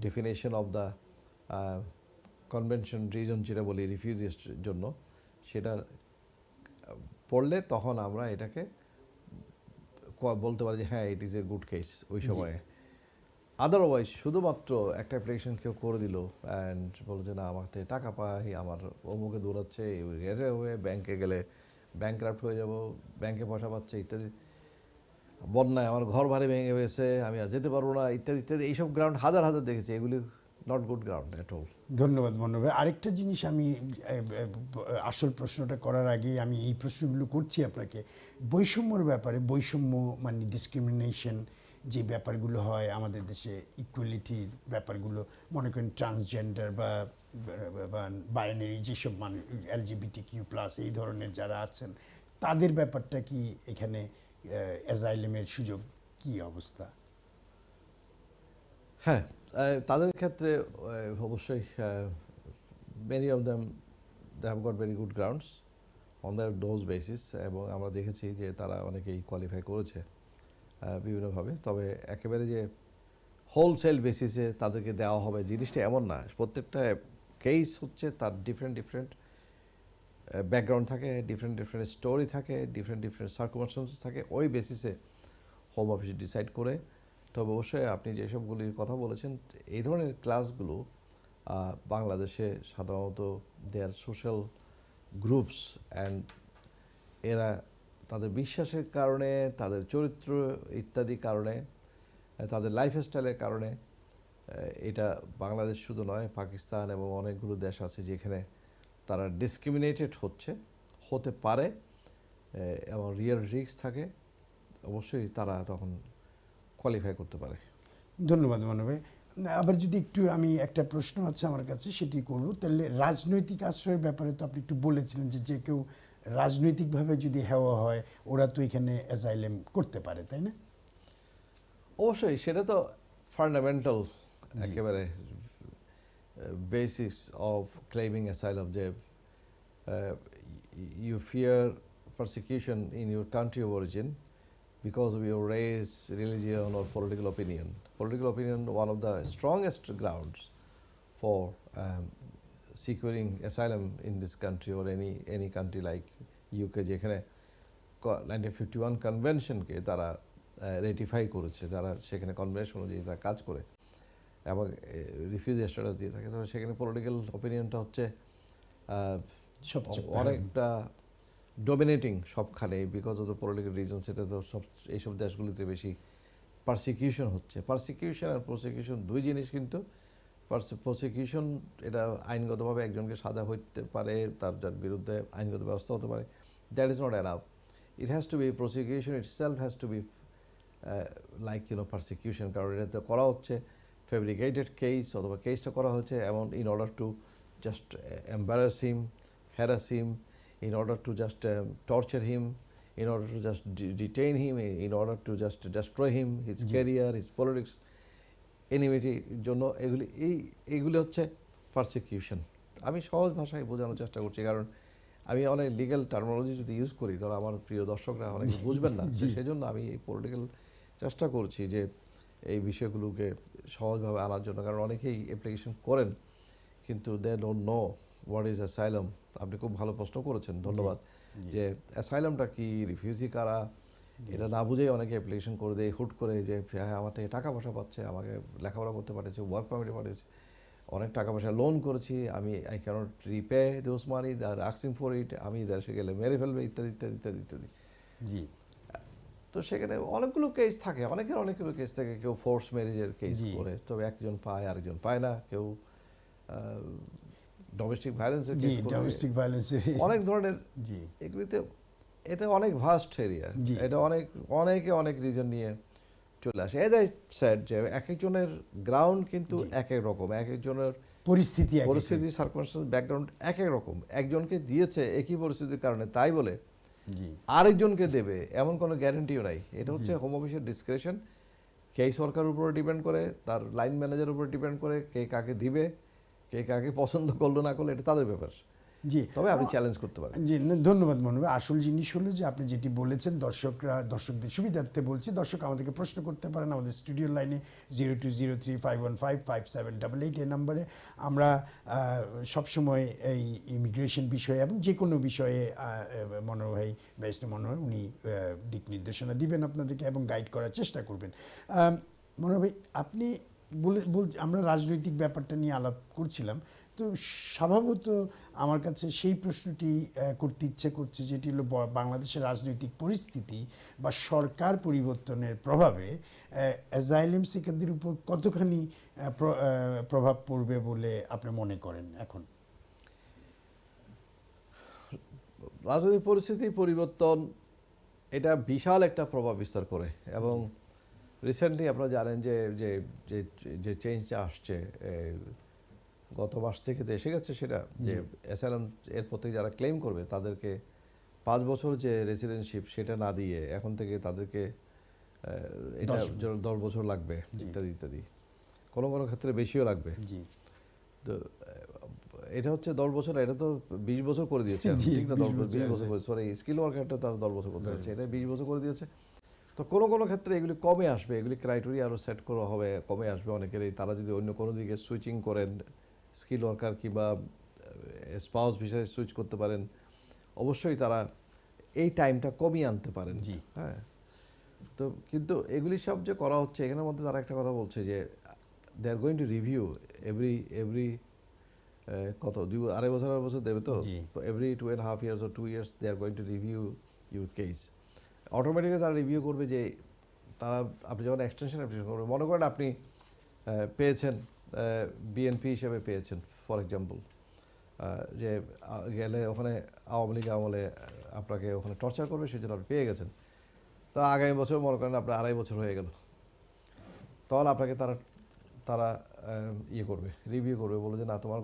definition of the convention reason, যেটা বলি রিফিউজির জন্য, সেটা পড়লে তখন আমরা এটাকে বলতে পারি যে হ্যাঁ, it is a good case ওই সময়ে। আদারওয়াইজ শুধুমাত্র একটা অ্যাপ্লিকেশন কেউ করে দিল অ্যান্ড বললো যে না, আমার থেকে টাকা পাই, আমার অমুকে দৌড়াচ্ছে, গেছে হয়ে ব্যাংকে গেলে ব্যাংক্রাফ্ট হয়ে যাব, ব্যাংকে পয়সা পাচ্ছে ইত্যাদি, বন্যায় আমার ঘর ভাড়ি ভেঙে গেছে, আমি আর যেতে পারবো না, ইত্যাদি ইত্যাদি, এইসব গ্রাউন্ড হাজার হাজার দেখেছি। এগুলি not good ground at all. ধন্যবাদ মনোহর ভাই। আরেকটা জিনিস, আমি আসল প্রশ্নটা করার আগেই আমি এই প্রশ্নগুলো করছি আপনাকে, বৈষম্যর ব্যাপারে, বৈষম্য মানে ডিসক্রিমিনেশন যে ব্যাপারগুলো হয় আমাদের দেশে, ইকুয়ালিটির ব্যাপারগুলো, মনে করেন ট্রান্সজেন্ডার বা বাইনারি যেসব মানুষ, LGBTQ+ এই ধরনের যারা আছেন, তাদের ব্যাপারটা কি এখানে অ্যাজাইলামের সুযোগ কি অবস্থা? হ্যাঁ, তাদের ক্ষেত্রে অবশ্যই many of them they have got very good grounds on their those basis, এবং আমরা দেখেছি যে তারা অনেকেই কোয়ালিফাই করেছে বিভিন্নভাবে। তবে একেবারে যে হোলসেল বেসিসে তাদেরকে দেওয়া হবে, জিনিসটা এমন না। প্রত্যেকটা কেস হচ্ছে তার ডিফারেন্ট ডিফারেন্ট ব্যাকগ্রাউন্ড থাকে, ডিফারেন্ট ডিফারেন্ট স্টোরি থাকে, ডিফারেন্ট ডিফারেন্ট সার্কুমস্টান্সেস থাকে, ওই বেসিসে হোম অফিস ডিসাইড করে। তবে অবশ্যই আপনি যেসবগুলির কথা বলেছেন, এই ধরনের ক্লাসগুলো বাংলাদেশে সাধারণত দেয়ার সোশ্যাল গ্রুপস অ্যান্ড এরা তাদের বিশ্বাসের কারণে, তাদের চরিত্র ইত্যাদি কারণে, তাদের লাইফস্টাইলের কারণে, এটা বাংলাদেশ শুধু নয়, পাকিস্তান এবং অনেকগুলো দেশ আছে যেখানে তারা ডিসক্রিমিনেটেড হতে পারে এবং রিয়েল রিস্ক থাকে। অবশ্যই তারা তখন কোয়ালিফাই করতে পারে। ধন্যবাদ মনোজ ভাই। আবার যদি একটু আমি একটা প্রশ্ন আছে আমার কাছে সেটি করব, তাহলে রাজনৈতিক আশ্রয়ের ব্যাপারে তো আপনি একটু বলেছিলেন যে যে কেউ রাজনৈতিকভাবে যদি হেওয়া হয় ওরা তো এখানে অ্যাজাইলেম করতে পারে, তাই না? অবশ্যই সেটা তো ফান্ডামেন্টাল একেবারে বেসিস অফ ক্লেমিং অ্যাসাইলাম, যে you fear persecution in your country of origin because of your race, religion or political opinion. Political opinion, one of the strongest grounds for securing asylum in this country or any country like UK, যেখানে 1951 কনভেনশনকে তারা ratify করেছে, তারা সেখানে convention অনুযায়ী তারা কাজ করে এবং রিফিউজি স্ট্যাটাস দিয়ে থাকে। তবে সেখানে পলিটিক্যাল অপিনিয়নটা হচ্ছে অনেকটা ডমিনেটিং সবখানে, because of the political reason. সেটা তো এইসব দেশগুলিতে বেশি পারসিকিউশন হচ্ছে। পারসিকিউশন আর প্রসিকিউশন দুই জিনিস, কিন্তু প্রসিকিউশন এটা আইনগতভাবে একজনকে সাজা হইতে পারে, তার যার বিরুদ্ধে আইনগত ব্যবস্থা হতে পারে, that is not allow. It has to be prosecution itself has to be like persecution, কারণ এটাতে করা হচ্ছে ফেব্রিকেটেড কেস, অথবা কেসটা করা হচ্ছে এমন in order to just embarrass him, harass him, in order to just torture him, in order to just detain him, in order to just destroy him, his career, his politics, enmity জন্য এইগুলি হচ্ছে persecution. আমি সহজ ভাষায় বোঝানোর চেষ্টা করছি, কারণ আমি অনেক লিগ্যাল টার্মিনোলজি যদি ইউজ করি তাহলে আমার প্রিয় দর্শকরা অনেকে বুঝবেন না। সেজন্য আমি এই পলিটিক্যাল চেষ্টা করছি যে এই বিষয়গুলোকে সহজভাবে আনার জন্য, কারণ অনেকেই অ্যাপ্লিকেশন করেন কিন্তু they don't know what is asylum. আপনি খুব ভালো প্রশ্ন করেছেন, ধন্যবাদ। যে অ্যাসাইলামটা কি, রিফিউজি কারা, এটা না বুঝেই অনেকে অ্যাপ্লিকেশন করে দেয় হুট করে, যে হ্যাঁ আমার থেকে টাকা পয়সা পাচ্ছে, আমাকে লেখাপড়া করতে পাঠিয়েছে, ওয়ার্ক পারমিটে পাঠিয়েছে, অনেক টাকা পয়সা লোন করেছি, আমি I can't repay those money, they are asking for it, আমি দেশে গেলে মেরে ফেলবে, ইত্যাদি ইত্যাদি ইত্যাদি ইত্যাদি। জি। তো সেখানে অনেকগুলো কেস থাকে, অনেকগুলো কেস থাকে। কেউ ফোর্স ম্যারেজের কেস করে, তবে একজন পায় আরেকজন পায় না। কেউ ডোমেস্টিক ভায়োলেন্সের কেস করে, ডোমেস্টিক ভায়োলেন্সের অনেক ধরনের। জি, এগুলিতে এতে অনেক ভাস্ট এরিয়া, এটা অনেকে অনেক রিজন নিয়ে চলে আসে। এজ আই সেড যে এক একজনের গ্রাউন্ড কিন্তু এক এক রকম, এক একজনের পরিস্থিতি সার্কামস্টেন্স ব্যাকগ্রাউন্ড এক এক রকম। একজনকে দিয়েছে একই পরিস্থিতির কারণে, তাই বলে জি আরেকজনকে দেবে এমন কোনো গ্যারান্টিও নাই। এটা হচ্ছে হোম অফিসের ডিসক্রিপশন, কেই সরকারের উপরে ডিপেন্ড করে, তার লাইন ম্যানেজারের উপরে ডিপেন্ড করে, কে কাকে দিবে, কে কাকে পছন্দ করলো না করলো, এটা তাদের ব্যাপার। জি, তবে আপনি চ্যালেঞ্জ করতে পারেন। জি, ধন্যবাদ মনোজ ভাই। আসল জিনিস হলো যে আপনি যেটি বলেছেন, দর্শকদের সুবিধার্থে বলছি, দর্শক আমাদেরকে প্রশ্ন করতে পারেন আমাদের স্টুডিও লাইনে 0203515578 এই নাম্বারে। আমরা সবসময় এই ইমিগ্রেশন বিষয়ে এবং যে কোনো বিষয়ে মনোজ ভাই, ব্যারিস্টার মনোজ ভাই, উনি দিক নির্দেশনা দিবেন আপনাদেরকে এবং গাইড করার চেষ্টা করবেন। মনোজ ভাই, আপনি আমরা রাজনৈতিক ব্যাপারটা নিয়ে আলাপ করছিলাম, তো স্বভাবত আমার কাছে সেই প্রশ্নটি করতে ইচ্ছে করছে, যেটি হলো বাংলাদেশের রাজনৈতিক পরিস্থিতি বা সরকার পরিবর্তনের প্রভাবে অ্যাজাইলাম সিকারদের উপর কতখানি প্রভাব পড়বে বলে আপনি মনে করেন এখন? রাজনৈতিক পরিস্থিতি পরিবর্তন এটা বিশাল একটা প্রভাব বিস্তার করে, এবং রিসেন্টলি আপনারা জানেন যে যে যে চেঞ্জটা আসছে গত মাস থেকে এসে গেছে, সেটা যে অ্যাসাইলাম এরপর থেকে যারা ক্লেম করবে তাদেরকে 5 বছর যে রেসিডেন্টশিপ সেটা না দিয়ে এখন থেকে তাদেরকে এটা 10 বছর লাগবে, ইত্যাদি ইত্যাদি, কোনো কোনো ক্ষেত্রে বেশিও লাগবে। তো এটা হচ্ছে 10 বছর, এটা তো 20 বছর করে দিয়েছে, ঠিক না? 20 বছর করে, সরি, স্কিল ওয়ার্কারটা তার 10 বছর করতে হচ্ছে, এটা 20 বছর করে দিয়েছে। তো কোনো কোনো ক্ষেত্রে এগুলি কমে আসবে, এগুলি ক্রাইটেরিয়া আরও সেট করা হবে, কমে আসবে অনেকেরই। তারা যদি অন্য কোনো দিকে সুইচিং করেন, স্কিল ওয়ার্কার কিংবা স্পাউস ভিসায় সুইচ করতে পারেন, অবশ্যই তারা এই টাইমটা কমিয়ে আনতে পারেন। জি। হ্যাঁ, তো কিন্তু এগুলি সব যে করা হচ্ছে, এখানের মধ্যে তারা একটা কথা বলছে যে they are going to review every কত 2.5 বছর দেবে তো, জি। Every 2.5 years or 2 years they are going to review your case. Automatically তারা রিভিউ করবে যে তারা, আপনি যখন এক্সটেনশন অ্যাপ্লিকেশন করবেন, মনে করেন আপনি পেয়েছেন বিএনপি হিসেবে পেয়েছেন ফর এক্সাম্পল, যে গেলে ওখানে আওয়ামী লীগ আমলে আপনাকে ওখানে টর্চার করবে, সেই জন্য আপনি পেয়ে গেছেন। তা আগামী বছর মনে করেন আপনার 2.5 বছর হয়ে গেল, তখন আপনাকে তারা তারা ইয়ে করবে, রিভিউ করবে, বলবে যে না তোমার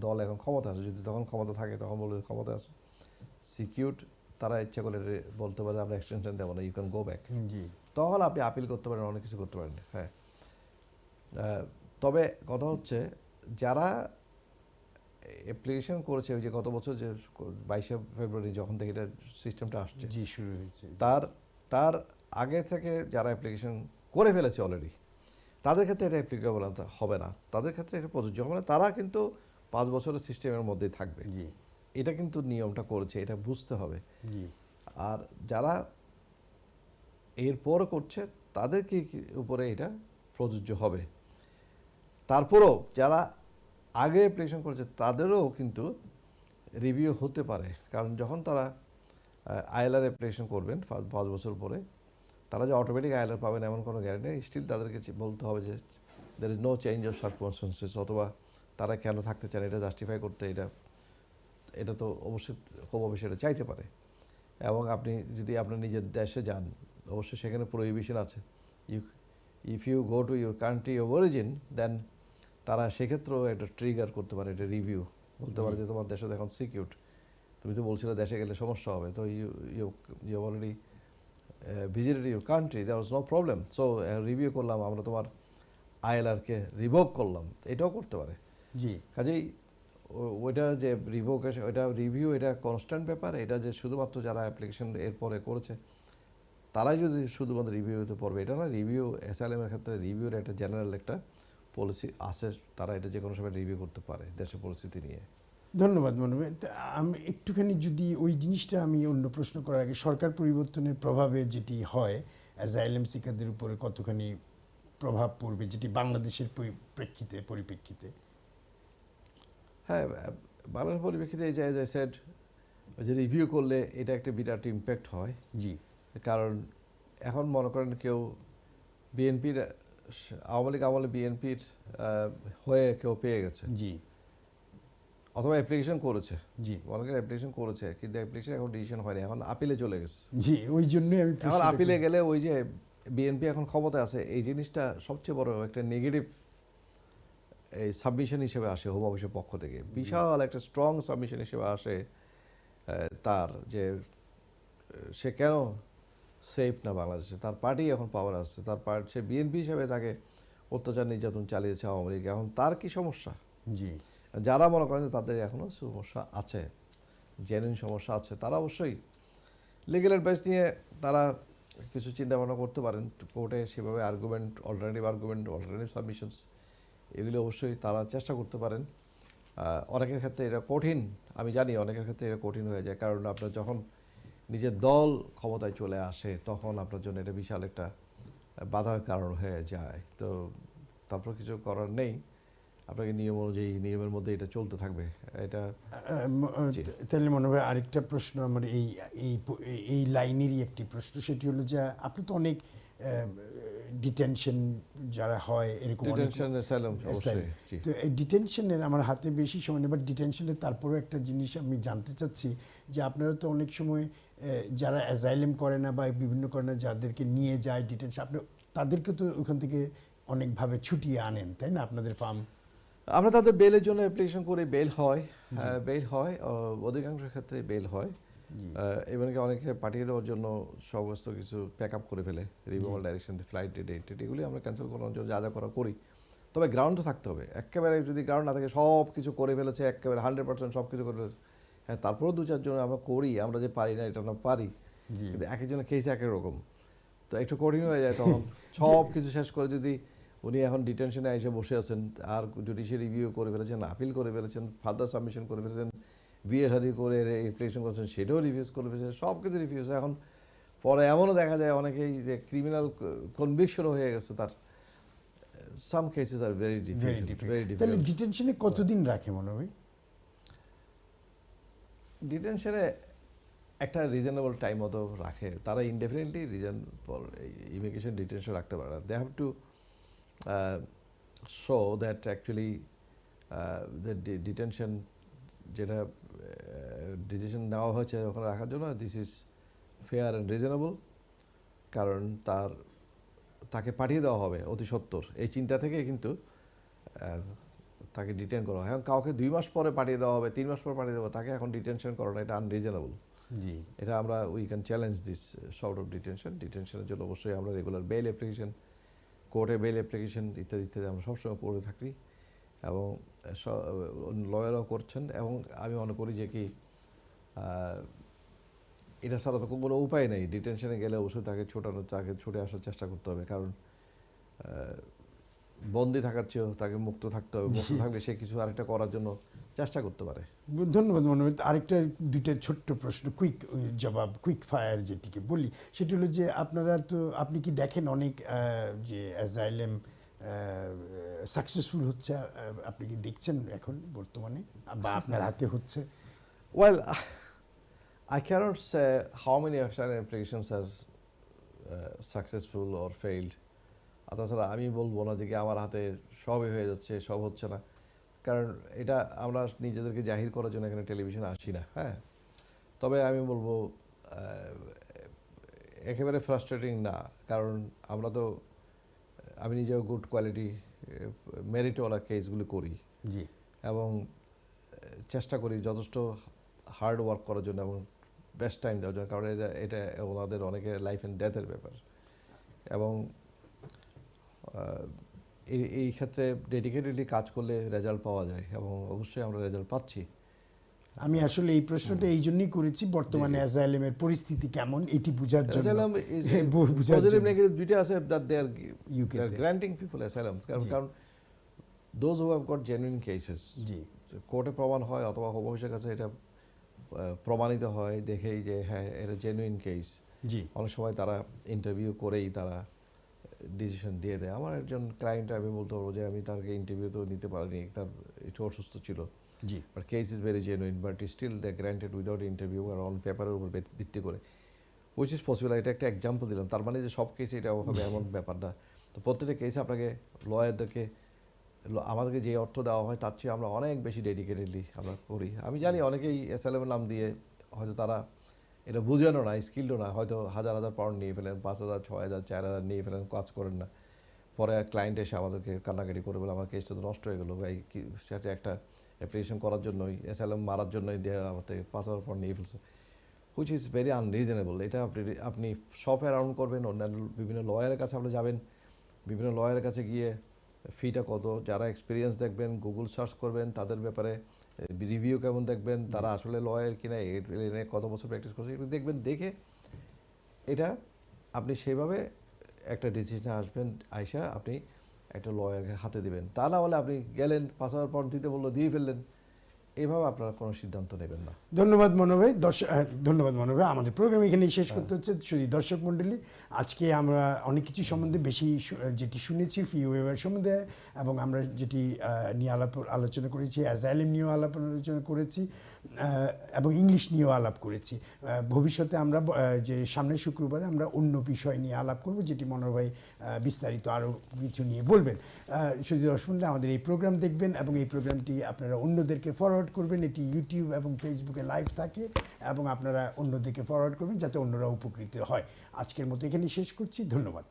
দল এখন ক্ষমতা আছে, যদি তখন ক্ষমতা থাকে তখন বলবে ক্ষমতা আছে সিকিউরড, তারা ইচ্ছা করলে বলতে পারে আমরা এক্সটেনশন দেবো না, ইউ ক্যান গো ব্যাক। জি। তখন আপনি আপিল করতে পারেন, অনেক কিছু করতে পারেন। হ্যাঁ, তবে কথা হচ্ছে যারা অ্যাপ্লিকেশন করেছে, ওই যে গত বছর যে 22শে ফেব্রুয়ারি যখন থেকে এটা সিস্টেমটা আসছে, জি, শুরু হয়েছে। তার আগে থেকে যারা অ্যাপ্লিকেশন করে ফেলেছে অলরেডি, তাদের ক্ষেত্রে এটা অ্যাপ্লিকেবল হবে না, তাদের ক্ষেত্রে এটা প্রযোজ্য হবে না। তারা কিন্তু 5 বছরের সিস্টেমের মধ্যেই থাকবে। জি। এটা কিন্তু নিয়মটা করেছে, এটা বুঝতে হবে। জি। আর যারা এরপর করছে তাদের কি উপরে এটা প্রযোজ্য হবে। তারপরেও যারা আগে অ্যাপ্লিকেশন করেছে তাদেরও কিন্তু রিভিউ হতে পারে, কারণ যখন তারা আইএলআর অ্যাপ্লিকেশন করবেন 5 বছর পরে, তারা যে অটোমেটিক আইএলআর পাবেন এমন কোনো গ্যারান্টি নেই। স্টিল তাদেরকে বলতে হবে যে there is no change of circumstances, অথবা তারা কেন থাকতে চান এটা জাস্টিফাই করতে, এটা তো অবশ্যই খুব অবশ্যই এটা চাইতে পারে। এবং আপনি যদি আপনার নিজের দেশে যান, অবশ্যই সেখানে প্রোহিবিশন আছে। If you go to your country of origin, then তারা সেক্ষেত্রেও একটা ট্রিগার করতে পারে, এটা রিভিউ বলতে পারে যে তোমার দেশে এখন সিকিউরড, তুমি তো বলছিলে দেশে গেলে সমস্যা হবে, তো you already visited your country, there was no problem, so review করলাম, আমরা তোমার আইএলআরকে রিভোক করলাম, এটাও করতে পারে। জি। কাজেই ওইটা যে রিভোকেশন, ওইটা রিভিউ, এটা কনস্ট্যান্ট ব্যাপার। এটা যে শুধুমাত্র যারা অ্যাপ্লিকেশন এরপরে করেছে তারাই যদি শুধুমাত্র রিভিউতে পড়বে এটা না, রিভিউ অ্যাসাইলামের ক্ষেত্রে রিভিউর একটা জেনারেল একটা পলিসি আছে, তারা এটা যে কোনো সময় রিভিউ করতে পারে দেশের পরিস্থিতি নিয়ে। ধন্যবাদ মনে হয়। আমি একটুখানি যদি ওই জিনিসটা, আমি অন্য প্রশ্ন করার আগে, সরকার পরিবর্তনের প্রভাবে যেটি হয় অ্যাজাইলাম সিকারদের উপরে কতখানি প্রভাব পড়বে, যেটি বাংলাদেশের পরিপ্রেক্ষিতে। হ্যাঁ, বাংলার পরিপ্রেক্ষিতে এই যে সেড যে রিভিউ করলে এটা একটা বিরাট ইম্প্যাক্ট হয়। জি। কারণ এখন মনে করেন কেউ বিএনপির, আওয়ামী লীগ আমলে বিএনপির হয়ে কেউ পেয়ে গেছে, জি। অথবা অ্যাপ্লিকেশন করেছে, জি। অনেকের অ্যাপ্লিকেশন করেছে কিন্তু অ্যাপ্লিকেশন এখন ডিসিশন হয়নি, এখন আপিলে চলে গেছে। জি, ওই জন্যই আমি এখন আপিলে গেলে ওই যে বিএনপি এখন ক্ষমতায় আছে, এই জিনিসটা সবচেয়ে বড় একটা নেগেটিভ এই সাবমিশন হিসেবে আসে হোম অফিসের পক্ষ থেকে, বিশাল একটা স্ট্রং সাবমিশন হিসেবে আসে তার, যে সে কেন সেফ না বাংলাদেশে, তার পার্টি এখন পাওয়ার আসছে, তার পার্টি, সে বিএনপি হিসেবে তাকে অত্যাচার নির্যাতন চালিয়েছে আওয়ামী লীগ, এখন তার কি সমস্যা। জি। যারা মনে করেন যে তাদের এখনও সমস্যা আছে, জেনুইন সমস্যা আছে, তারা অবশ্যই লিগ্যাল অ্যাডভাইস নিয়ে তারা কিছু চিন্তা ভাবনা করতে পারেন কোর্টে, সেভাবে আর্গুমেন্ট, অল্টারনেটিভ সাবমিশনস, এগুলি অবশ্যই তারা চেষ্টা করতে পারেন। অনেকের ক্ষেত্রে এটা কঠিন, আমি জানি অনেকের ক্ষেত্রে এটা কঠিন হয়ে যায়, কারণ আপনার যখন নিজের দল ক্ষমতায় চলে আসে তখন আপনার জন্য এটা বিশাল একটা বাধার কারণ হয়ে যায়। তো তারপর কিছু করার নেই, আপনাকে নিয়ম অনুযায়ী, নিয়মের মধ্যে এটা চলতে থাকবে। এটা তাহলে মনে হয় আরেকটা প্রশ্ন আমার এই এই এই লাইনেরই একটি প্রশ্ন, সেটি হলো যে আপনি তো অনেক ডিটেনশন যারা হয় এরকম অনেক ডিটেনশন অ্যাসাইলাম, অবশ্যই জি। তো এই ডিটেনশনের আমার হাতে বেশি সময় নেই, বাট ডিটেনশনের তারপরেও একটা জিনিস আমি জানতে চাচ্ছি যে আপনারা তো অনেক সময় যারা অ্যাজাইলেম করে না বা বিভিন্ন কারণে যাদেরকে নিয়ে যায় ডিটেনশন, আপনি তাদেরকে তো ওখান থেকে অনেকভাবে ছুটিয়ে আনেন, তাই না, আপনাদের ফার্ম? আমরা তাদের বেলের জন্য অ্যাপ্লিকেশন করি, বেল হয়, অধিকাংশ ক্ষেত্রে বেল হয়। এমনকি অনেকে পাঠিয়ে দেওয়ার জন্য সমস্ত কিছু প্যাক আপ করে ফেলে, রিমুভাল ডাইরেকশন, ফ্লাইট ডেট, এগুলি আমরা ক্যান্সেল করার জন্য যা যা করা করি। তবে গ্রাউন্ড তো থাকতে হবে, একেবারে যদি গ্রাউন্ড না থাকে, সব কিছু করে ফেলেছে একেবারে 100% সব কিছু করে ফেলেছে, হ্যাঁ তারপরেও 2-4 জন আমরা করি, আমরা যে পারি না এটা আমরা পারি, কিন্তু এক একজনের কেস এক এক রকম। তো একটু কঠিন হয়ে যায় তখন সব কিছু শেষ করে যদি উনি এখন ডিটেনশনে এসে বসে আছেন, আর জুডিশিয়াল রিভিউ করে ফেলেছেন, আপিল করে ফেলেছেন, ফার্দার সাবমিশন করে ফেলেছেন, বিএসআরি করে অ্যাপ্লিকেশন করেছেন, সেটাও রিভিউজ করে ফেলেছেন, সব কিছু রিভিউজ। এখন পরে এমনও দেখা যায় অনেকেই যে ক্রিমিনাল কনভিকশনও হয়ে গেছে তার। Some cases are very difficult, very তাহলে ডিফিকাল্ট। ডিটেনশনে কতদিন রাখে মনে হয়? ডিটেনশনে একটা রিজনেবল টাইম মতো রাখে তারা, ইনডেফিনেটলি রিজন ইমিগ্রেশন ডিটেনশন রাখতে পারে না। They have to show that actually the detention যেটা ডিসিশন নেওয়া হয়েছে ওখানে রাখার জন্য, this is fair and reasonable. কারণ তাকে পাঠিয়ে দেওয়া হবে অতি সত্বর, এই চিন্তা থেকে কিন্তু তাকে ডিটেন করা হয়। এখন কাউকে 2 মাস পরে পাঠিয়ে দেওয়া হবে, 3 মাস পরে পাঠিয়ে দেওয়া, তাকে এখন ডিটেনশন করাটা এটা আনরিজনেবল। জি, এটা আমরা we can challenge this sort of detention. ডিটেনশনের জন্য অবশ্যই আমরা রেগুলার বেল অ্যাপ্লিকেশন, কোর্টে বেল অ্যাপ্লিকেশন ইত্যাদি ইত্যাদি আমরা সবসময় করে থাকি, এবং লয়ারও করছেন। এবং আমি মনে করি যে কি এটা ছাড়া তো কোনো উপায় নেই। ডিটেনশনে গেলে অবশ্যই তাকে ছুটে আসার চেষ্টা করতে হবে, কারণ বন্দি থাকার চেয়েও তাকে মুক্ত থাকতে হবে। মুক্ত থাকলে সে কিছু আরেকটা করার জন্য চেষ্টা করতে পারে। ধন্যবাদ মনোমিত। আরেকটা দুইটা ছোট্ট প্রশ্ন, কুইক জবাব, কুইক ফায়ার যেটিকে বলি, সেটি হলো যে আপনি কি দেখেন অনেক যে অ্যাজাইলেম সাকসেসফুল হচ্ছে? আপনি কি দেখছেন এখন বর্তমানে, বা আপনার হাতে হচ্ছে? Well, I cannot say how many asylum applications are successful or failed. তাছাড়া আমি বলবো না যে কি আমার হাতে সবই হয়ে যাচ্ছে, সব হচ্ছে না, কারণ এটা আমরা নিজেদেরকে জাহির করার জন্য এখানে টেলিভিশনে আসি না। হ্যাঁ, তবে আমি বলবো একেবারে ফ্রাস্ট্রেটিং না, কারণ আমি নিজেও গুড কোয়ালিটি মেরিটওয়ালা কেসগুলি করি, জি, এবং চেষ্টা করি যথেষ্ট হার্ড ওয়ার্ক করার জন্য এবং বেস্ট টাইম দেওয়ার জন্য, কারণ এটা ওনাদের অনেকের লাইফ অ্যান্ড ডেথের ব্যাপার। এবং এই ক্ষেত্রে ডেডিকেটেডলি কাজ করলে রেজাল্ট পাওয়া যায়, এবং অবশ্যই আমরা রেজাল্ট পাচ্ছি। আমি আসলে এই প্রশ্নটা এই জন্যই করেছি, বর্তমানে অ্যাজাইলেমের পরিস্থিতি কেমন এটি বোঝার জন্য। পজিটিভ নেগেটিভ দুইটা আছে, দ্যাট দে আর UK তে। গ্র্যান্টিং পিপল অ্যাসাইলাম, কারণ those who have got genuine cases, জি, কোর্টে প্রমাণ হয় অথবা হোম অফিসের কাছে এটা প্রমাণিত হয়, দেখেই যে হ্যাঁ এটা জেনুইন কেস। জি, অনেক সময় তারা ইন্টারভিউ করেই তারা ডিসিশন দিয়ে দেয়। আমার একজন ক্লায়েন্ট, আমি বলতে পারবো যে আমি তাকে ইন্টারভিউ তো নিতে পারিনি, তার একটু অসুস্থ ছিল, জি, but case is very genuine, but still they granted without interview আর অন পেপারের উপর ভিত্তি করে, উইচ ইজ পসিবল। এটা একটা এক্সাম্পল দিলাম, তার মানে যে সব কেসে এটা হবে এমন ব্যাপার না। তো প্রত্যেকটা কেসে আপনাকে লয়ারদেরকে আমাদেরকে যে অর্থ দেওয়া হয় তার চেয়ে আমরা অনেক বেশি ডেডিকেটেডলি আমরা করি। আমি জানি অনেকেই এসএলএম নাম দিয়ে হয়তো তারা এটা বুঝানো না, স্কিলও না, হয়তো হাজার হাজার পাউন্ড নিয়ে ফেলেন, 5,000, 6,000, 4,000 নিয়ে ফেলেন, কাজ করেন না, পরে ক্লায়েন্ট এসে আমাদেরকে কান্নাকাটি করে বলে আমার কেসটা তো নষ্ট হয়ে গেলো ভাই, সেটা একটা অ্যাপ্লিকেশন করার জন্যই, এসএলএম মারার জন্যই আমার থেকে 5,000 পাউন্ড নিয়ে ফেলছে, হুইচ ইজ ভেরি আনরিজনেবল। এটা আপনি শপ অ্যারাউন্ড করবেন, অন্যান্য বিভিন্ন লয়ারের কাছে আপনি যাবেন, বিভিন্ন লয়ারের কাছে গিয়ে ফিটা কত, যারা এক্সপিরিয়েন্স দেখবেন, গুগল সার্চ করবেন, তাদের ব্যাপারে রিভিউ কেমন দেখবেন, তারা আসলে লয়ার কিনা, কত বছর প্র্যাকটিস করছে, এগুলো দেখবেন। দেখে এটা আপনি সেভাবে একটা ডিসিশনে আসবেন, আইসা আপনি একটা লয়ারকে হাতে দেবেন। তা না হলে আপনি গেলেন 5,000 পাউন্ড দিতে বললো, দিয়ে ফেললেন, এইভাবে আপনারা কোনো সিদ্ধান্ত নেবেন না। ধন্যবাদ মনোজ ভাই। ধন্যবাদ মনোজ ভাই। আমাদের প্রোগ্রাম এখানেই শেষ করতে হচ্ছে। শুধু দর্শক মণ্ডলী, আজকে আমরা অনেক কিছু সম্বন্ধে বেশি যেটি শুনেছি ফি ওয়েভার সম্বন্ধে, এবং আমরা যেটি নিয়ে আলোচনা করেছি, অ্যাজাইলেম নিয়েও আলোচনা করেছি, এবং ইংলিশ নিয়েও আলাপ করেছি। ভবিষ্যতে আমরা যে সামনের শুক্রবারে আমরা অন্য বিষয় নিয়ে আলাপ করব, যেটি মনোজ ভাই বিস্তারিত আরও কিছু নিয়ে বলবেন। শুধু দর্শক মণ্ডলী, আমাদের এই প্রোগ্রাম দেখবেন এবং এই প্রোগ্রামটি আপনারা অন্যদেরকে ফরওয়ার্ড করবেন। এটি ইউটিউব এবং ফেসবুকে লাইভ থাকে, এবং আপনারা অন্যদেরকে ফরওয়ার্ড করবেন যাতে অন্যরা উপকৃত হয়। আজকের মতো এখানেই শেষ করছি। ধন্যবাদ।